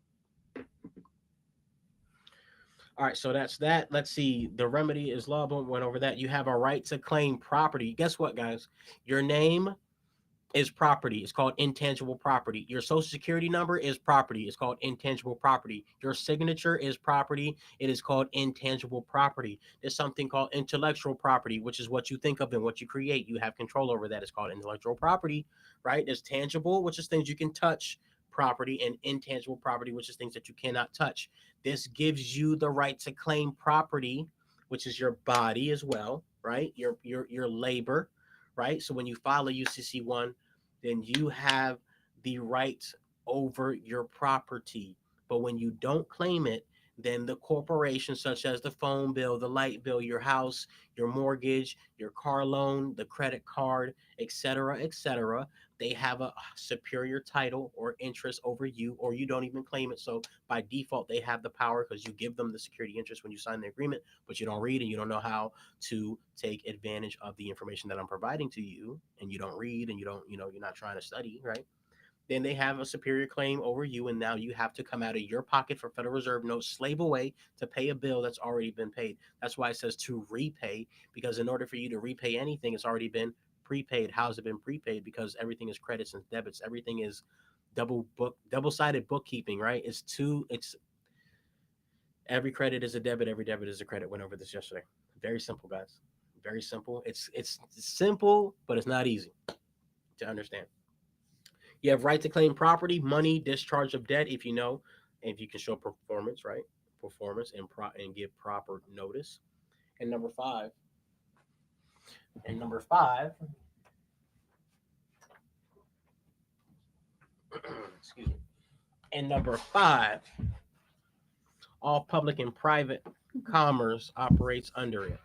All right, so that's that. Let's see. The remedy is law. Boom, went over that. You have a right to claim property. Guess what, guys? Your name is property. It's called intangible property. Your social security number is property. It's called intangible property. Your signature is property. It is called intangible property. There's something called intellectual property, which is what you think of and what you create. You have control over that. It's called intellectual property, right? There's tangible, which is things you can touch, property, and intangible property, which is things that you cannot touch. This gives you the right to claim property, which is your body as well, right? Your labor, right? So when you file a UCC1, then you have the right over your property. But when you don't claim it, then the corporation, such as the phone bill, the light bill, your house, your mortgage, your car loan, the credit card, etc., they have a superior title or interest over you, or you don't even claim it. So by default, they have the power because you give them the security interest when you sign the agreement, but you don't read and you don't know how to take advantage of the information that I'm providing to you, and you don't read and you don't, you're not trying to study, right? Then they have a superior claim over you, and now you have to come out of your pocket for Federal Reserve notes, slave away to pay a bill that's already been paid. That's why it says to repay, because in order for you to repay anything, it's already been prepaid. How's it been prepaid? Because everything is credits and debits. Everything is double-sided bookkeeping, right? It's every credit is a debit, every debit is a credit. Went over this yesterday. Very simple, guys. Very simple. It's simple, but it's not easy to understand. You have right to claim property, money, discharge of debt if if you can show performance, right? Performance and give proper notice. And number five, excuse me. And number five, all public and private commerce operates under it.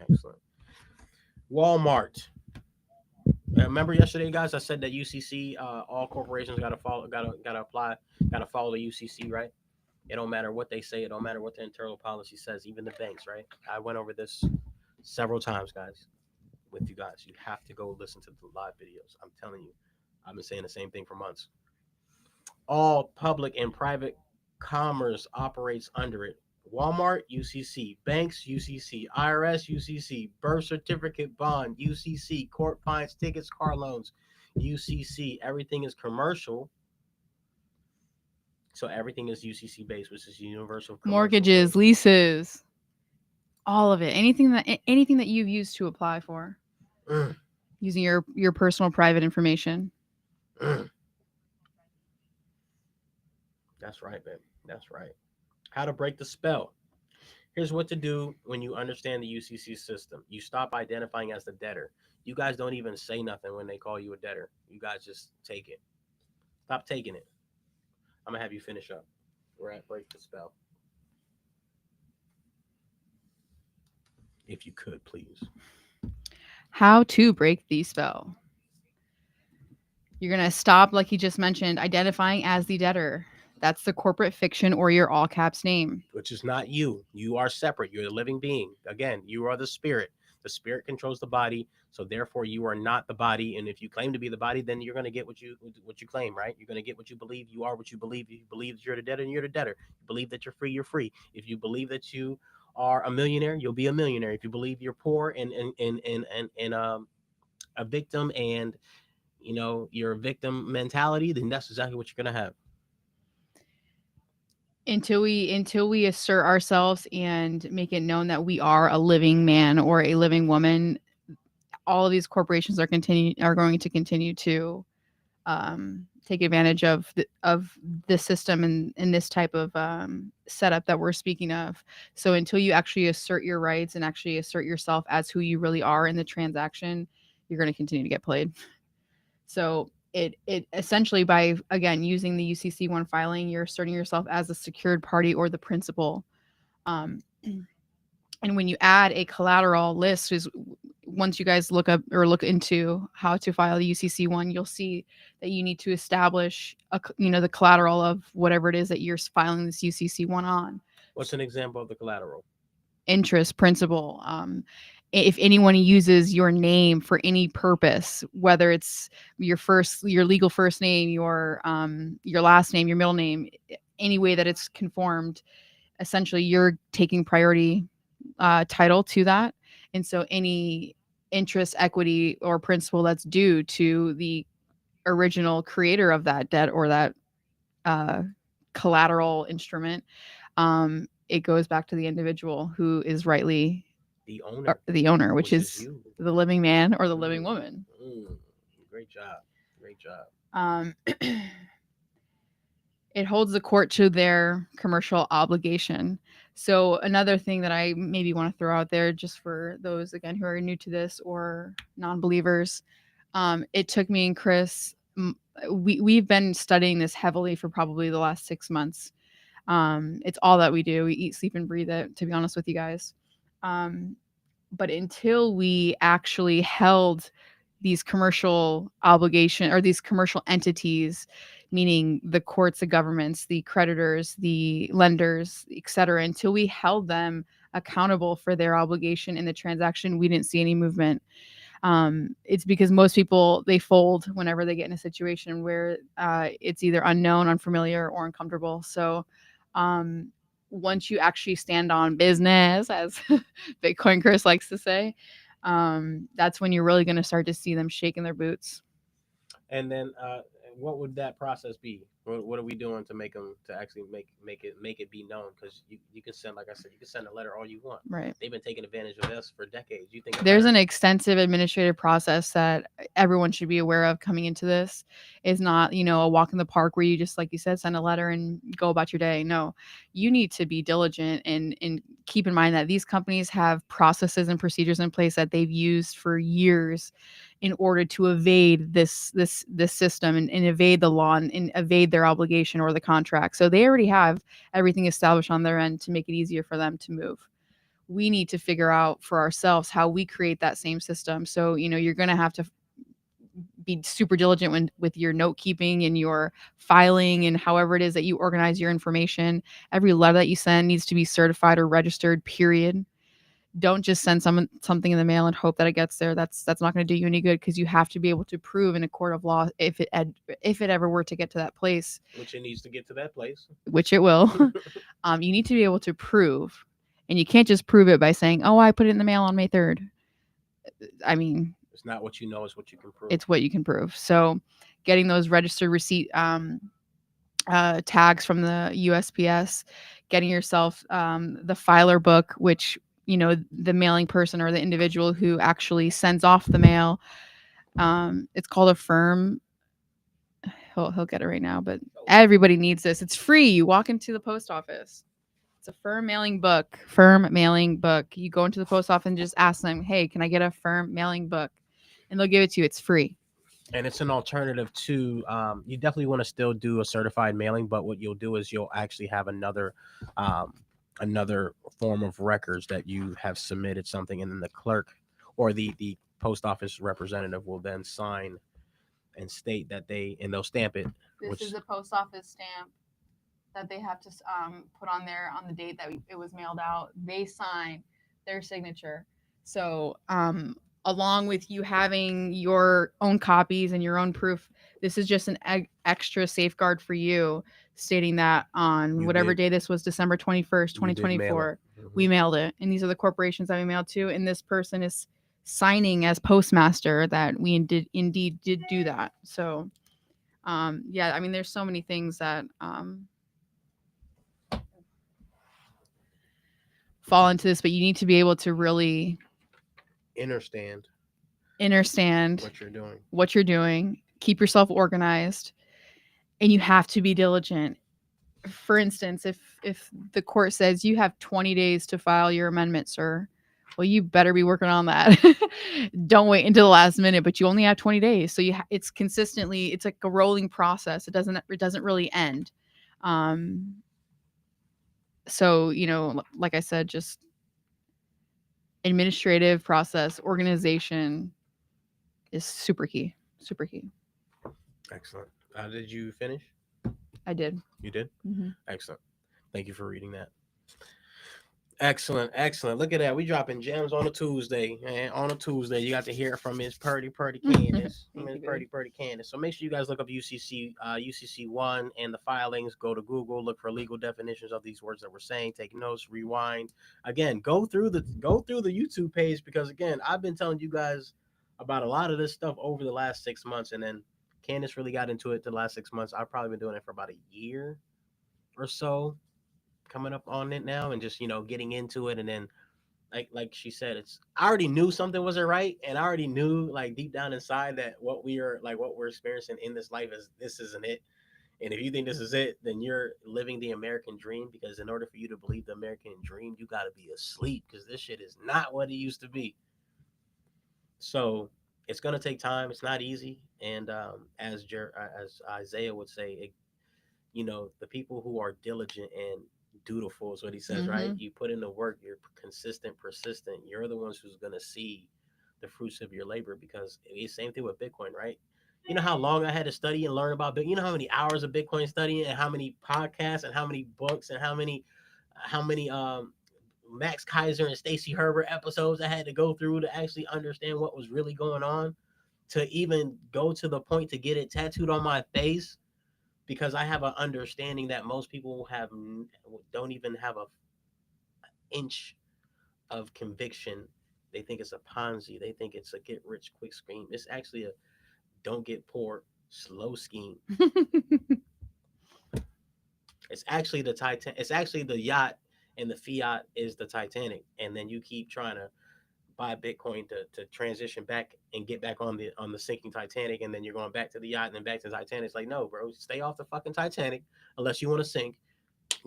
Excellent. Walmart. Remember yesterday, guys, I said that UCC, all corporations got to follow, got to follow the UCC, right? It don't matter what they say. It don't matter what the internal policy says. Even the banks, right? I went over this several times, guys, with you guys. You have to go listen to the live videos. I'm telling you, I've been saying the same thing for months. All public and private commerce operates under it. Walmart, UCC. Banks, UCC. IRS, UCC. Birth certificate, bond, UCC. Court fines, tickets, car loans, UCC. Everything is commercial. So everything is UCC based, which is universal mortgages, leases, all of it. Anything that you've used to apply for, using your personal private information. That's right, babe. That's right. How to break the spell. Here's what to do when you understand the UCC system. You stop identifying as the debtor. You guys don't even say nothing when they call you a debtor. You guys just take it. Stop taking it. I'm going to have you finish up. We're at break the spell. If you could, please. How to break the spell. You're going to stop, like you just mentioned, identifying as the debtor. That's the corporate fiction or your all caps name. Which is not you. You are separate. You're a living being. Again, you are the spirit. The spirit controls the body. So therefore, you are not the body. And if you claim to be the body, then you're going to get what you claim, right? You're going to get what you believe. You are what you believe. If you believe that you're the debtor, and you're the debtor. You believe that you're free, you're free. If you believe that you are a millionaire, you'll be a millionaire. If you believe you're poor and a victim, and you're a victim mentality, then that's exactly what you're going to have. Until we assert ourselves and make it known that we are a living man or a living woman, all of these corporations are going to continue to take advantage of the system and in this type of setup that we're speaking of. So until you actually assert your rights and actually assert yourself as who you really are in the transaction, you're going to continue to get played. So it essentially, by again using the UCC1 filing, you're asserting yourself as a secured party or the principal. And when you add a collateral list, is once you guys look up or look into how to file the UCC1, you'll see that you need to establish the collateral of whatever it is that you're filing this UCC1 on. What's an example of the collateral? Interest, principal. If anyone uses your name for any purpose, whether it's your legal first name, your last name, your middle name, any way that it's conformed, essentially you're taking priority title to that. And so any interest, equity, or principal that's due to the original creator of that debt or that collateral instrument, it goes back to the individual who is rightly the owner, which is the living man or the living woman. Great job. It holds the court to their commercial obligation. So another thing that I maybe want to throw out there, just for those again who are new to this or non-believers, it took me and Chris. We've been studying this heavily for probably the last 6 months. It's all that we do. We eat, sleep, and breathe it, to be honest with you guys. But until we actually held these commercial obligation or these commercial entities, meaning the courts, the governments, the creditors, the lenders, etc., until we held them accountable for their obligation in the transaction, we didn't see any movement. It's because most people, they fold whenever they get in a situation where it's either unknown, unfamiliar, or uncomfortable. So once you actually stand on business, as Bitcoin Chris likes to say, that's when you're really going to start to see them shaking their boots. And then what would that process be? What are we doing to make them to actually make it be known? Because you can send, like I said, you can send a letter all you want. Right. They've been taking advantage of this for decades. You think there's an extensive administrative process that everyone should be aware of coming into this. Is not, a walk in the park where you just, like you said, send a letter and go about your day. No, you need to be diligent and keep in mind that these companies have processes and procedures in place that they've used for years in order to evade this system and evade the law and evade their obligation or the contract. So they already have everything established on their end to make it easier for them to move. We need to figure out for ourselves how we create that same system. So, you're going to have to be super diligent with your note keeping and your filing and however it is that you organize your information. Every letter that you send needs to be certified or registered, period. Don't just send something in the mail and hope that it gets there. That's not going to do you any good, because you have to be able to prove in a court of law if it ever were to get to that place. Which it needs to get to that place. Which it will. You need to be able to prove. And you can't just prove it by saying, oh, I put it in the mail on May 3rd. I mean, it's not what you know, it's what you can prove. It's what you can prove. So getting those registered receipt tags from the USPS, getting yourself the filer book, which, the mailing person or the individual who actually sends off the mail. It's called a firm. He'll get it right now, but everybody needs this. It's free. You walk into the post office. It's a firm mailing book. You go into the post office and just ask them, hey, can I get a firm mailing book? And they'll give it to you. It's free. And it's an alternative to, you definitely want to still do a certified mailing, but what you'll do is you'll actually have another form of records that you have submitted something, and then the clerk or the post office representative will then sign and state that they'll stamp it. This is a post office stamp that they have to put on there on the date that it was mailed out. They sign their signature. So along with you having your own copies and your own proof, this is just an extra safeguard for you, stating that on whatever day this was, December 21st, 2024, we mailed it. And these are the corporations that we mailed to. And this person is signing as postmaster that we indeed did do that. So there's so many things that fall into this, but you need to be able to really understand what you're doing, keep yourself organized, and you have to be diligent. For instance, if the court says you have 20 days to file your amendment, sir, well, you better be working on that. Don't wait until the last minute, but you only have 20 days. So it's consistently, it's like a rolling process. It doesn't really end. So, like I said, just administrative process, organization is super key. Super key. Excellent. Did you finish? I did. You did? Mm-hmm. Excellent. Thank you for reading that. Excellent. Look at that. We dropping gems on a Tuesday. And on a Tuesday, you got to hear from Miss Purdy Candace. Miss Purdy Candace. So make sure you guys look up UCC 1 and the filings. Go to Google, look for legal definitions of these words that we're saying. Take notes, rewind. Again, go through the YouTube page, because again, I've been telling you guys about a lot of this stuff over the last 6 months, and then Candace really got into it the last 6 months. I've probably been doing it for about a year or so, coming up on it now, and just getting into it. And then like she said, I already knew something wasn't right, and I already knew like deep down inside that what we're experiencing in this life this isn't it. And if you think this is it, then you're living the American dream, because in order for you to believe the American dream, you got to be asleep, because this shit is not what it used to be. So it's going to take time. It's not easy. And as Isaiah would say, the people who are diligent and dutiful is what he says, right? You put in the work, you're consistent, persistent. You're the ones who's going to see the fruits of your labor, because it's the same thing with Bitcoin, right? You know how long I had to study and learn about Bitcoin? You know how many hours of Bitcoin studying, and how many podcasts, and how many books, and how many Max Kaiser and Stacey Herbert episodes I had to go through to actually understand what was really going on, to even go to the point to get it tattooed on my face, because I have an understanding that most people don't even have an inch of conviction. They think it's a Ponzi. They think it's a get rich quick scheme. It's actually a don't get poor slow scheme. It's actually the Titan. It's actually the yacht, and the fiat is the Titanic. And then you keep trying to buy Bitcoin to transition back and get back on the sinking Titanic, and then you're going back to the yacht and then back to the Titanic. It's like, no, bro, stay off the fucking Titanic unless you want to sink.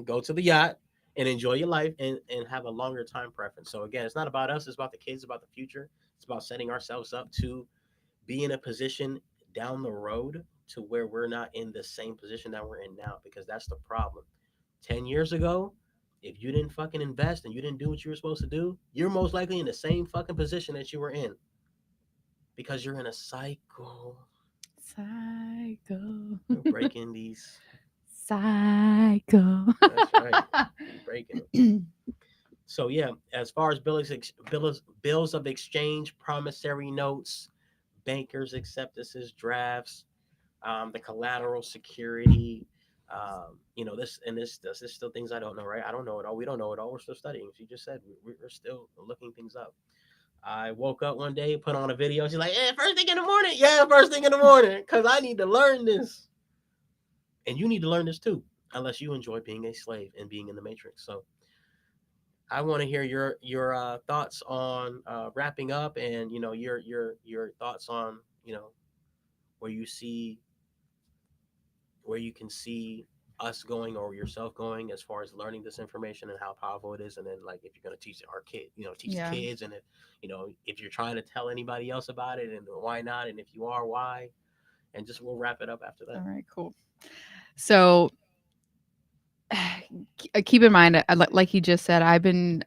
Go to the yacht and enjoy your life, and have a longer time preference. So again, it's not about us, it's about the kids, about the future. It's about setting ourselves up to be in a position down the road to where we're not in the same position that we're in now, because that's the problem. 10 years ago, if you didn't fucking invest and you didn't do what you were supposed to do, you're most likely in the same fucking position that you were in, because you're in a cycle. We're breaking these cycle. That's right. You're breaking it. So yeah, as far as bills of exchange, promissory notes, bankers acceptances, drafts, the collateral security, this still things I don't know, right? I don't know it all. We don't know it all. We're still studying. She just said we're still looking things up. I woke up one day, put on a video. She's like, first thing in the morning. Yeah, first thing in the morning, because I need to learn this. And you need to learn this too, unless you enjoy being a slave and being in the matrix. So I want to hear your thoughts on wrapping up, and your thoughts on where you can see us going, or yourself going, as far as learning this information and how powerful it is. And then like if you're going to teach our kid, teach the kids, and if you're trying to tell anybody else about it, and why not, and if you are, why, and just we'll wrap it up after that. All right, cool. So keep in mind, like he just said, I've been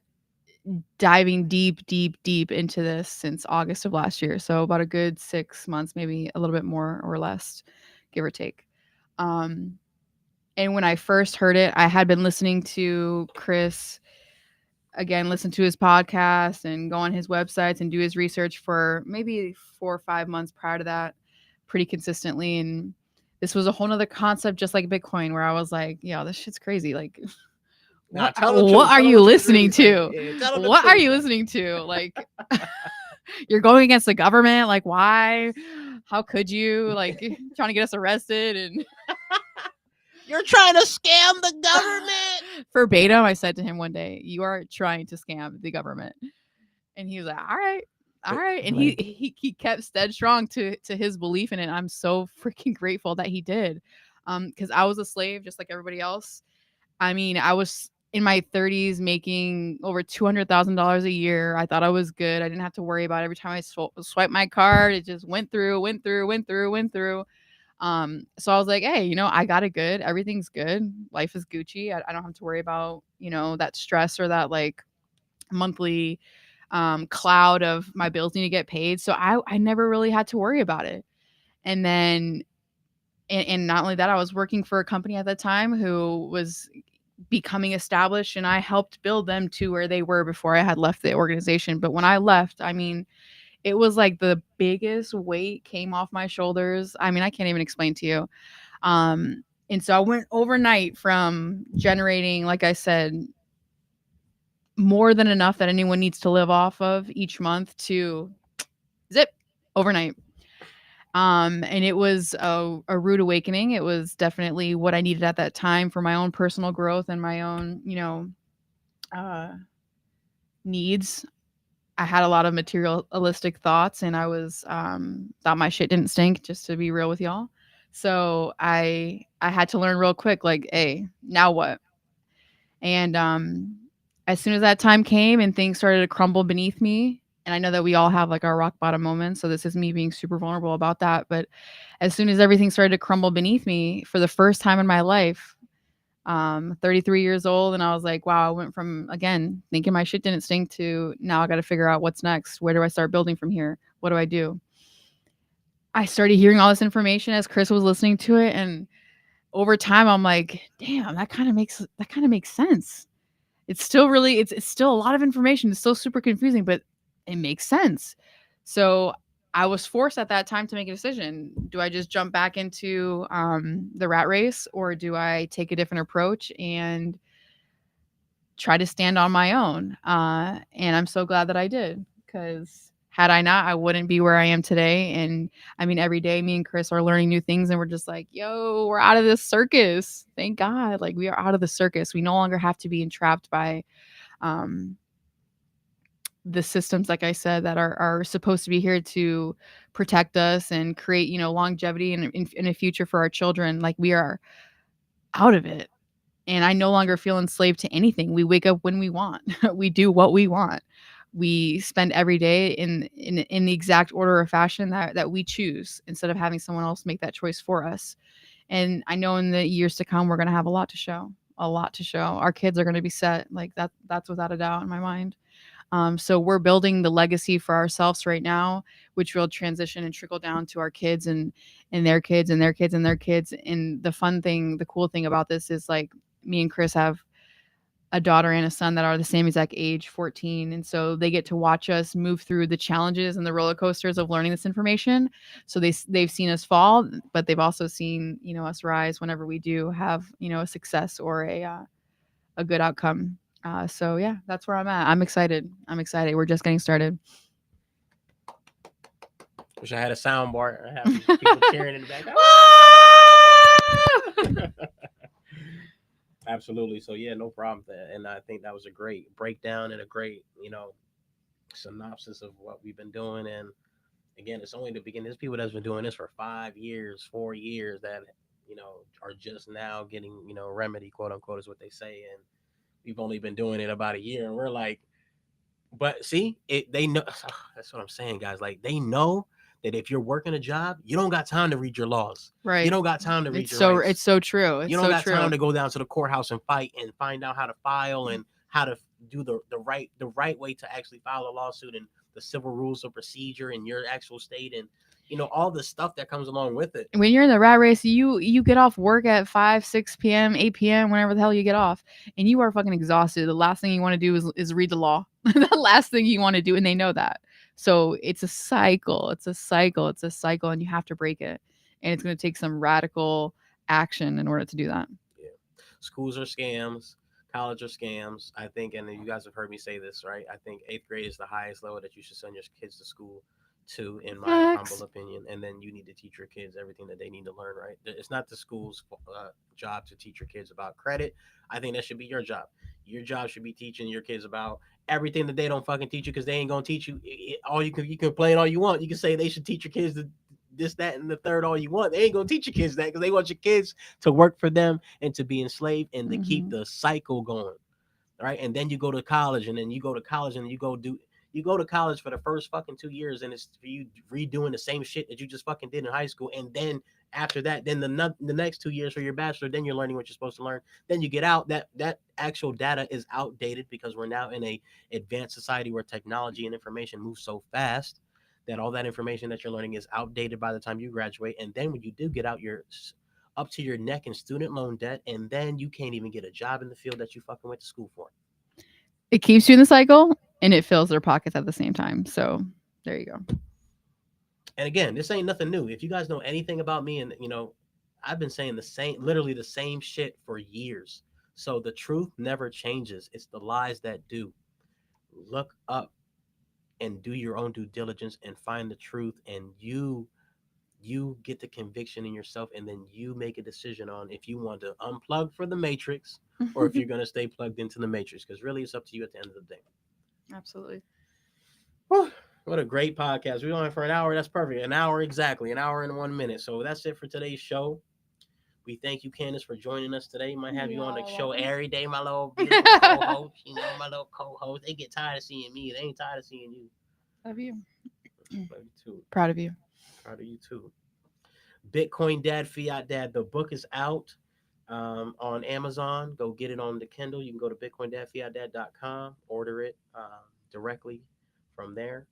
diving deep into this since August of last year. So about a good 6 months, maybe a little bit more or less, give or take. And when I first heard it, I had been listening to Chris, again, listen to his podcast and go on his websites and do his research for maybe 4 or 5 months prior to that, pretty consistently. And this was a whole nother concept, just like Bitcoin, where I was like, yeah, this shit's crazy. Like, what are you listening to? What are you listening to? Like, you're going against the government. Like, why? How could you? Like, trying to get us arrested, and you're trying to scam the government. Verbatim, I said to him one day, "You are trying to scam the government," and he was like, "All right." And he kept stead strong to his belief in it. I'm so freaking grateful that he did. Because I was a slave just like everybody else. I mean, I was in my 30s making over $200,000 a year. I thought I was good. I didn't have to worry about it. Every time I swipe my card, it just went through, went through, went through, went through. So I was like, hey, I got it good. Everything's good. Life is Gucci. I don't have to worry about, that stress or that like monthly cloud of my bills need to get paid. So I never really had to worry about it. And then, and not only that, I was working for a company at the time who was becoming established, and I helped build them to where they were before I had left the organization. But when I left, I mean, it was like the biggest weight came off my shoulders. I mean, I can't even explain to you. And so I went overnight from generating, like I said, more than enough that anyone needs to live off of each month to zip overnight. And it was a rude awakening. It was definitely what I needed at that time for my own personal growth and my own, needs. I had a lot of materialistic thoughts, and I was thought my shit didn't stink, just to be real with y'all. So I had to learn real quick, like, hey, now what? And as soon as that time came and things started to crumble beneath me, and I know that we all have like our rock bottom moments, so this is me being super vulnerable about that. But as soon as everything started to crumble beneath me for the first time in my life, 33 years old, and I was like, wow, I went from, again, thinking my shit didn't stink to now I got to figure out what's next. Where do I start building from here? What do I do? I started hearing all this information as Chris was listening to it, and over time I'm like, damn, that kind of makes sense. It's still really it's still a lot of information. It's still super confusing, but it makes sense. So I was forced at that time to make a decision. Do I just jump back into the rat race, or do I take a different approach and try to stand on my own? And I'm so glad that I did, because had I not, I wouldn't be where I am today. And I mean, every day me and Chris are learning new things, and we're just like, yo, we're out of this circus. Thank God. Like, we are out of the circus. We no longer have to be entrapped by um, the systems, like I said, that are supposed to be here to protect us and create, longevity and in a future for our children. Like, we are out of it. And I no longer feel enslaved to anything. We wake up when we want. We do what we want. We spend every day in the exact order or fashion that we choose, instead of having someone else make that choice for us. And I know in the years to come, we're going to have a lot to show. A lot to show. Our kids are going to be set. Like, that's without a doubt in my mind. So we're building the legacy for ourselves right now, which will transition and trickle down to our kids and their kids and their kids and their kids. And the cool thing about this is, like, me and Chris have a daughter and a son that are the same exact age, 14. And so they get to watch us move through the challenges and the roller coasters of learning this information. So they've seen us fall, but they've also seen, us rise whenever we do have, a success or a good outcome. So yeah, that's where I'm at. I'm excited. We're just getting started. Wish I had a sound bar. I have people cheering in the back. Absolutely. So yeah, no problem there. And I think that was a great breakdown and a great, synopsis of what we've been doing. And again, it's only the beginning. There's people that's been doing this for 5 years, 4 years that, are just now getting, remedy, quote unquote, is what they say. And we've only been doing it about a year. And we're like, but see, they know. That's what I'm saying, guys. Like, they know that if you're working a job, you don't got time to read your laws. Right. You don't got time to read your rights. It's so true. You don't got time to go down to the courthouse and fight and find out how to file and how to do the right way to actually file a lawsuit, and the civil rules of procedure in your actual state, and all the stuff that comes along with it. When you're in the rat race, you get off work at 5, 6 p.m., 8 p.m., whenever the hell you get off, and you are fucking exhausted. The last thing you want to do is read the law. The last thing you want to do, and they know that. So it's a cycle. It's a cycle, and you have to break it. And it's going to take some radical action in order to do that. Yeah. Schools are scams. College are scams. I think, and you guys have heard me say this, right? I think 8th grade is the highest level that you should send your kids to school to, in my humble opinion. And then you need to teach your kids everything that they need to learn, right? It's not the school's job to teach your kids about credit. I think that should be your job. Your job should be teaching your kids about everything that they don't fucking teach you, because they ain't gonna teach you. You can complain all you want. You can say they should teach your kids this, that, and the third all you want. They ain't gonna teach your kids that because they want your kids to work for them and to be enslaved and to keep the cycle going. Right. And then you go to college and then you go to college and you go to college for the first fucking 2 years and it's for you redoing the same shit that you just fucking did in high school. And then after that, then the next 2 years for your bachelor, then you're learning what you're supposed to learn. Then you get out. That actual data is outdated because we're now in a advanced society where technology and information moves so fast that all that information that you're learning is outdated by the time you graduate. And then when you do get out, you're up to your neck in student loan debt, and then you can't even get a job in the field that you fucking went to school for. It keeps you in the cycle, and it fills their pockets at the same time. So there you go. And again, this ain't nothing new. If you guys know anything about me, and I've been saying literally the same shit for years. So the truth never changes. It's the lies that do. Look up and do your own due diligence and find the truth, and you get the conviction in yourself, and then you make a decision on if you want to unplug for the matrix or if you're going to stay plugged into the matrix, because really it's up to you at the end of the day. Absolutely. Whew, what a great podcast. We went for an hour. That's perfect. An hour exactly. An hour and 1 minute. So that's it for today's show. We thank you, Candace, for joining us today. Might have you on the show every day, my little beautiful co-host. My little co-host. They get tired of seeing me. They ain't tired of seeing you. Love you. Love you too. Proud of you. Proud of you too. Bitcoin Dad, Fiat Dad. The book is out on Amazon. Go get it on the Kindle. You can go to bitcoindadfiatdad.com. Order it directly from there.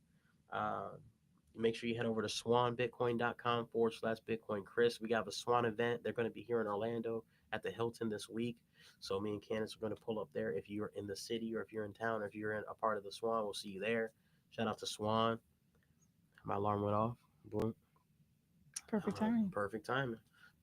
Make sure you head over to swanbitcoin.com/Bitcoin Chris. We have a Swan event. They're going to be here in Orlando at the Hilton this week. So me and Candace are going to pull up there. If you're in the city or if you're in town or if you're in a part of the Swan, we'll see you there. Shout out to Swan. My alarm went off. Boom. Perfect timing. Perfect timing.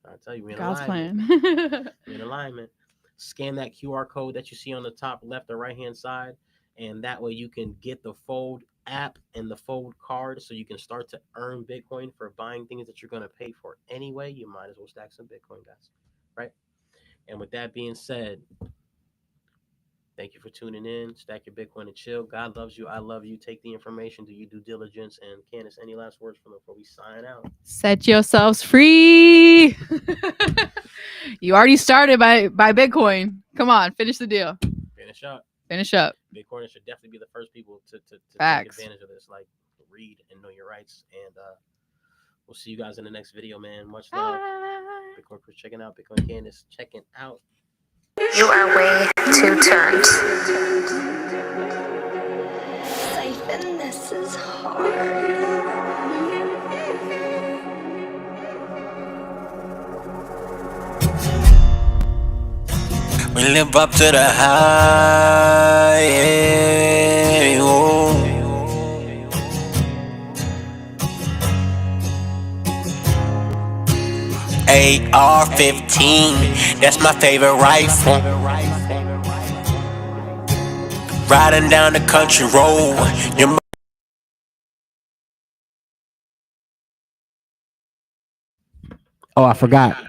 I tell you, we're in God's alignment. plan. We're in alignment. Scan that QR code that you see on the top left or right hand side, and that way you can get the Fold app and the Fold card, so you can start to earn Bitcoin for buying things that you're going to pay for anyway. You might as well stack some Bitcoin, guys. Right? And with that being said, thank you for tuning in. Stack your Bitcoin and chill. God loves you. I love you. Take the information. Do your due diligence. And Candace, any last words from them before we sign out? Set yourselves free. You already started by Bitcoin. Come on, finish the deal. Finish up. Finish up. Bitcoiners should definitely be the first people to take advantage of this. Like, read and know your rights. And we'll see you guys in the next video, man. Much love. Bitcoin Chris checking out. Bitcoin Candace checking out. You are way too turned. Siphon, this is hard. We live up to the high. Yeah, oh. AR-15, that's my favorite rifle. Riding down the country road. Oh, I forgot.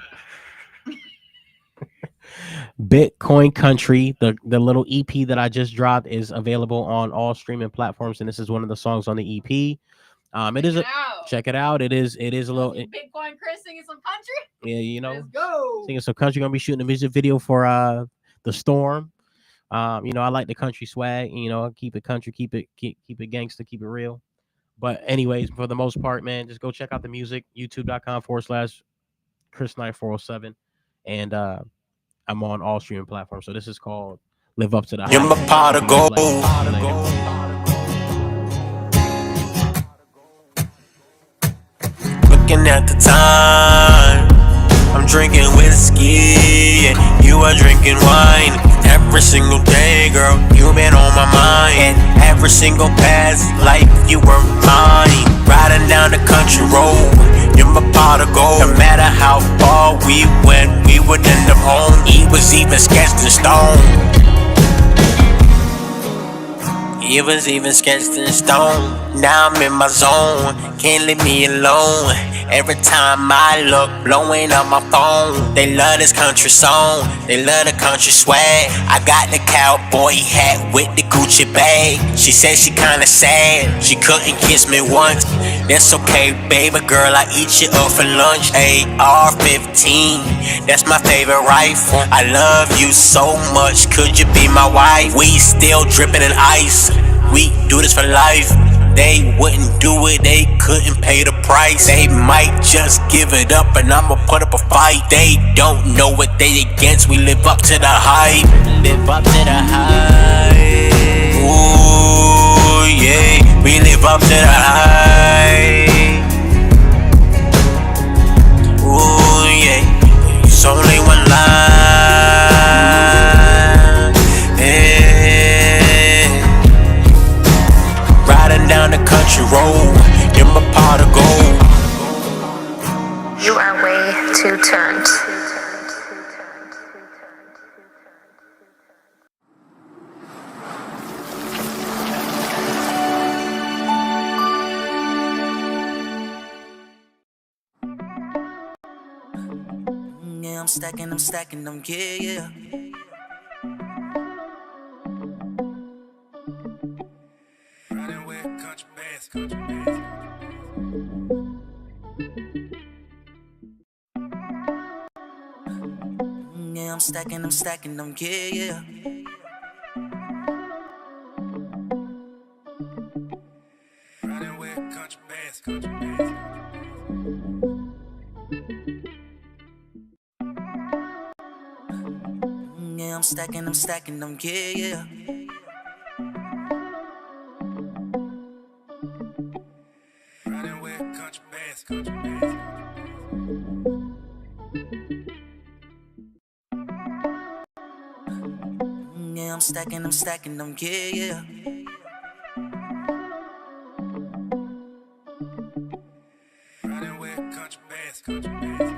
Bitcoin Country, the little EP that I just dropped, is available on all streaming platforms, and this is one of the songs on the EP. Check it out. It is a little Bitcoin Chris singing some country. Yeah, Let's go. Singing some country. Gonna be shooting a music video for The Storm. I like the country swag. Keep it country, keep it gangster, keep it real. But anyways, for the most part, man, just go check out the music. YouTube.com/Chris9407, and I'm on all streaming platforms. So this is called "Live Up to the Hype." You're my pot of gold. Looking at the time, I'm drinking whiskey and you are drinking wine. Every single day, girl, you've been on my mind. And every single past life, you were mine. Riding down the country road, you're my pot of gold. No matter how far we went, we would end up home. He was even sketched in stone. He was even sketched in stone. Now I'm in my zone, can't leave me alone. Every time I look, blowing up my phone. They love this country song, they love the country swag. I got the cowboy hat with the Gucci bag. She said she kinda sad, she couldn't kiss me once. That's okay, baby girl, I eat you up for lunch. AR-15, that's my favorite rifle. I love you so much, could you be my wife? We still dripping in ice, we do this for life. They wouldn't do it, they couldn't pay the price. They might just give it up and I'ma put up a fight. They don't know what they against, we live up to the hype. Live up to the hype. Ooh, yeah, we live up to the hype. Ooh, yeah, it's only one line. Yeah. Riding down the country road, in my pot of gold. You are way too turned. Yeah, I'm stacking them, yeah, yeah. Running with country bass, country bass. Yeah, I'm stacking them, yeah, yeah. Running with country bass, country bass. Yeah, I'm stacking them, yeah, yeah. Running with country bass, country bass. Yeah, I'm stacking them, yeah, yeah. Running with country bass, country bass.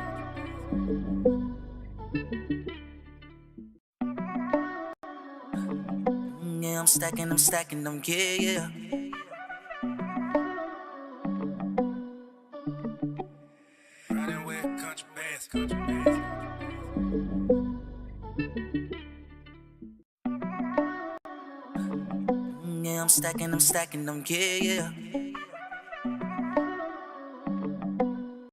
Yeah, I'm stacking them, yeah, yeah. Running with country bass, country bass. Yeah, I'm stacking them, yeah, yeah.